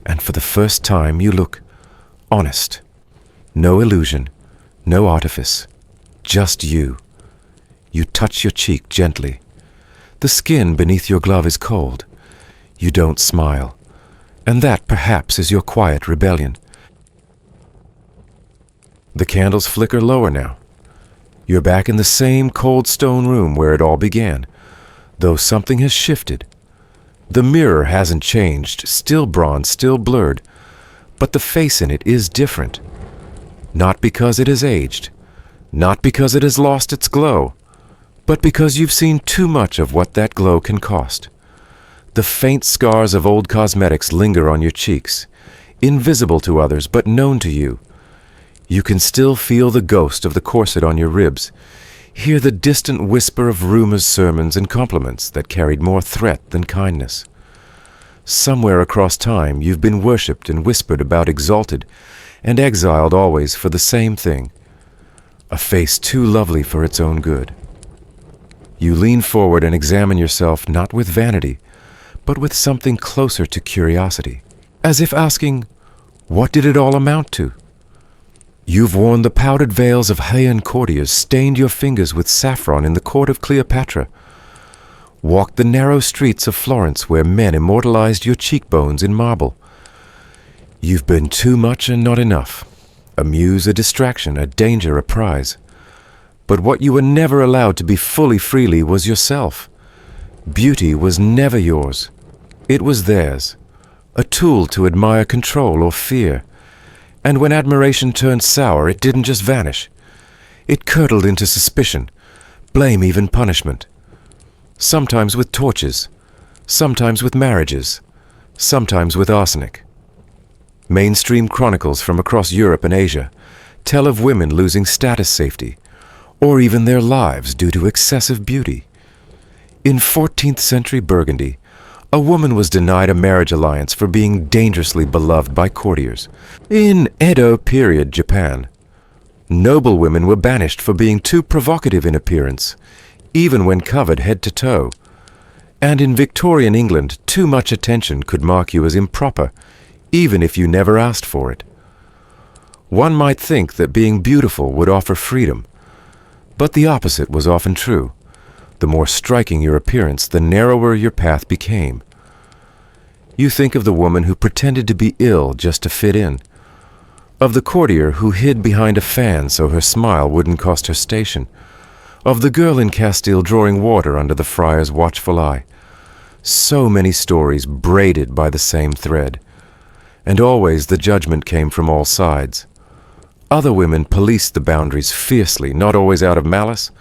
And for the first time you look honest. No illusion, No artifice, just you. You touch your cheek gently. The skin beneath your glove is cold. You don't smile, and that perhaps is your quiet rebellion. The candles flicker lower now. You're back in the same cold stone room where it all began, though something has shifted. The mirror hasn't changed, still bronze, still blurred, but the face in it is different. Not because it has aged, not because it has lost its glow, but because you've seen too much of what that glow can cost. The faint scars of old cosmetics linger on your cheeks, invisible to others but known to you. You can still feel the ghost of the corset on your ribs, hear the distant whisper of rumors, sermons, and compliments that carried more threat than kindness. Somewhere across time you've been worshipped and whispered about, exalted and exiled always for the same thing, a face too lovely for its own good. You lean forward and examine yourself not with vanity, but with something closer to curiosity, as if asking, what did it all amount to? You've worn the powdered veils of Heian courtiers, stained your fingers with saffron in the court of Cleopatra, walked the narrow streets of Florence where men immortalized your cheekbones in marble. You've been too much and not enough, a muse, a distraction, a danger, a prize. But what you were never allowed to be fully freely was yourself. Beauty was never yours. It was theirs, a tool to admire, control, or fear. And when admiration turned sour, it didn't just vanish. It curdled into suspicion, blame, even punishment. Sometimes with torches, sometimes with marriages, sometimes with arsenic. Mainstream chronicles from across Europe and Asia tell of women losing status safety, or even their lives due to excessive beauty. In 14th century Burgundy, a woman was denied a marriage alliance for being dangerously beloved by courtiers. In Edo period Japan, noble women were banished for being too provocative in appearance, even when covered head to toe. And in Victorian England, too much attention could mark you as improper, even if you never asked for it. One might think that being beautiful would offer freedom, but the opposite was often true. The more striking your appearance, the narrower your path became. You think of the woman who pretended to be ill just to fit in, of the courtier who hid behind a fan so her smile wouldn't cost her station, of the girl in Castile drawing water under the friar's watchful eye. So many stories braided by the same thread, and always the judgment came from all sides. Other women policed the boundaries fiercely, not always out of malice,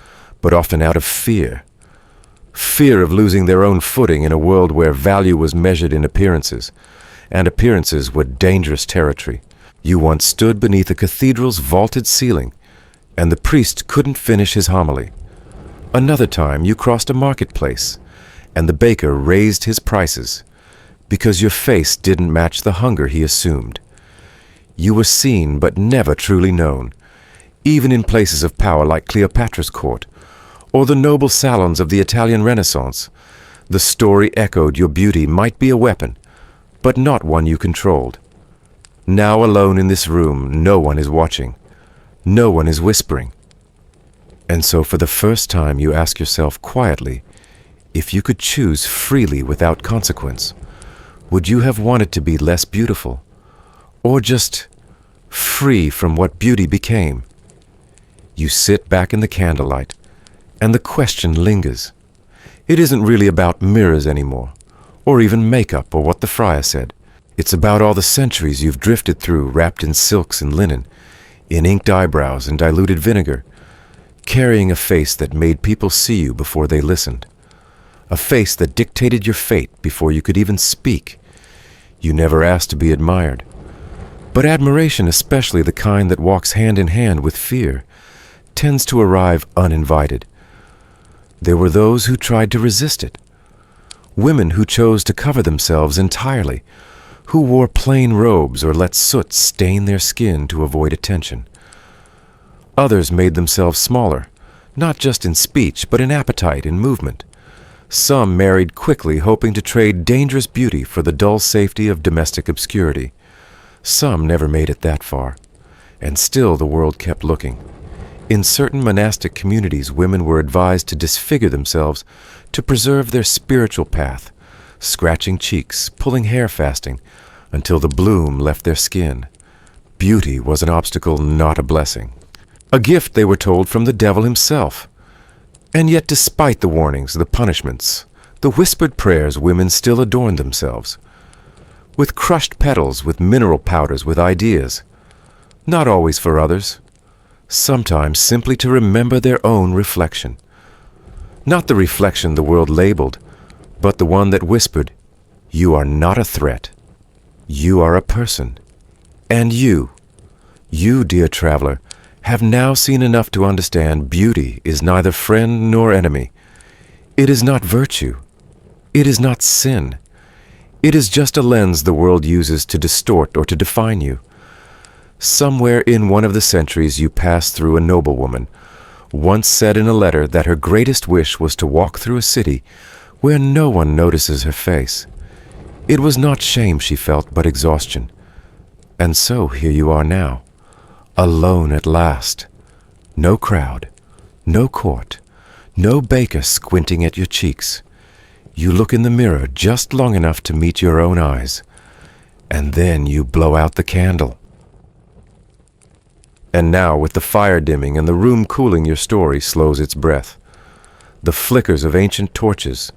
but often out of fear. Fear of losing their own footing in a world where value was measured in appearances, and appearances were dangerous territory. You once stood beneath a cathedral's vaulted ceiling, and the priest couldn't finish his homily. Another time you crossed a marketplace, and the baker raised his prices, because your face didn't match the hunger he assumed. You were seen but never truly known, even in places of power like Cleopatra's court, or the noble salons of the Italian Renaissance. The story echoed your beauty might be a weapon, but not one you controlled. Now alone in this room, no one is watching. No one is whispering. And so for the first time you ask yourself quietly, if you could choose freely without consequence, would you have wanted to be less beautiful? Or just free from what beauty became? You sit back in the candlelight, and the question lingers. It isn't really about mirrors anymore, or even makeup or what the friar said. It's about all the centuries you've drifted through wrapped in silks and linen, in inked eyebrows and diluted vinegar, carrying a face that made people see you before they listened. A face that dictated your fate before you could even speak. You never asked to be admired. But admiration, especially the kind that walks hand in hand with fear, tends to arrive uninvited. There were those who tried to resist it. Women who chose to cover themselves entirely, who wore plain robes or let soot stain their skin to avoid attention. Others made themselves smaller, not just in speech, but in appetite and movement. Some married quickly, hoping to trade dangerous beauty for the dull safety of domestic obscurity. Some never made it that far. And still the world kept looking. In certain monastic communities, women were advised to disfigure themselves to preserve their spiritual path, scratching cheeks, pulling hair fasting, until the bloom left their skin. Beauty was an obstacle, not a blessing. A gift, they were told, from the devil himself. And yet, despite the warnings, the punishments, the whispered prayers, women still adorned themselves. With crushed petals, with mineral powders, with ideas. Not always for others. Sometimes simply to remember their own reflection. Not the reflection the world labeled, but the one that whispered, "You are not a threat. You are a person. And you, dear traveler, have now seen enough to understand beauty is neither friend nor enemy. It is not virtue. It is not sin. It is just a lens the world uses to distort or to define you. Somewhere in one of the centuries you passed through a noblewoman, once said in a letter that her greatest wish was to walk through a city where no one notices her face. It was not shame she felt, but exhaustion. And so here you are now, alone at last. No crowd, no court, no baker squinting at your cheeks. You look in the mirror just long enough to meet your own eyes, and then you blow out the candle. And now, with the fire dimming and the room cooling, your story slows its breath. The flickers of ancient torches,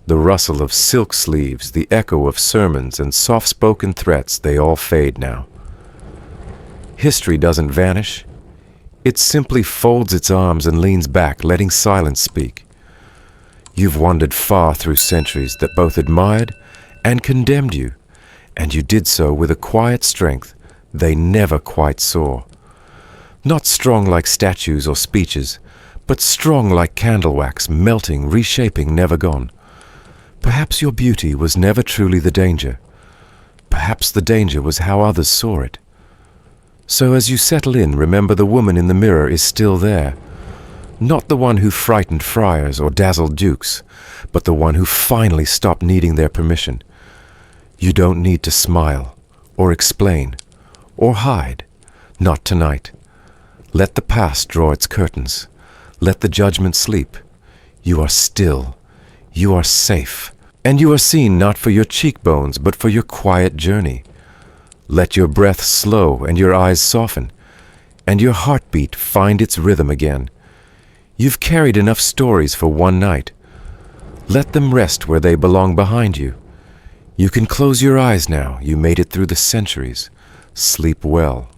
the rustle of silk sleeves, the echo of sermons and soft-spoken threats, they all fade now. History doesn't vanish. It simply folds its arms and leans back, letting silence speak. You've wandered far through centuries that both admired and condemned you, and you did so with a quiet strength they never quite saw. Not strong like statues or speeches, but strong like candle wax, melting, reshaping, never gone. Perhaps your beauty was never truly the danger. Perhaps the danger was how others saw it. So as you settle in, remember the woman in the mirror is still there. Not the one who frightened friars or dazzled dukes, but the one who finally stopped needing their permission. You don't need to smile, or explain, or hide. Not tonight. Let the past draw its curtains. Let the judgment sleep. You are still. You are safe. And you are seen not for your cheekbones, but for your quiet journey. Let your breath slow and your eyes soften, and your heartbeat find its rhythm again. You've carried enough stories for one night. Let them rest where they belong behind you. You can close your eyes now. You made it through the centuries. Sleep well.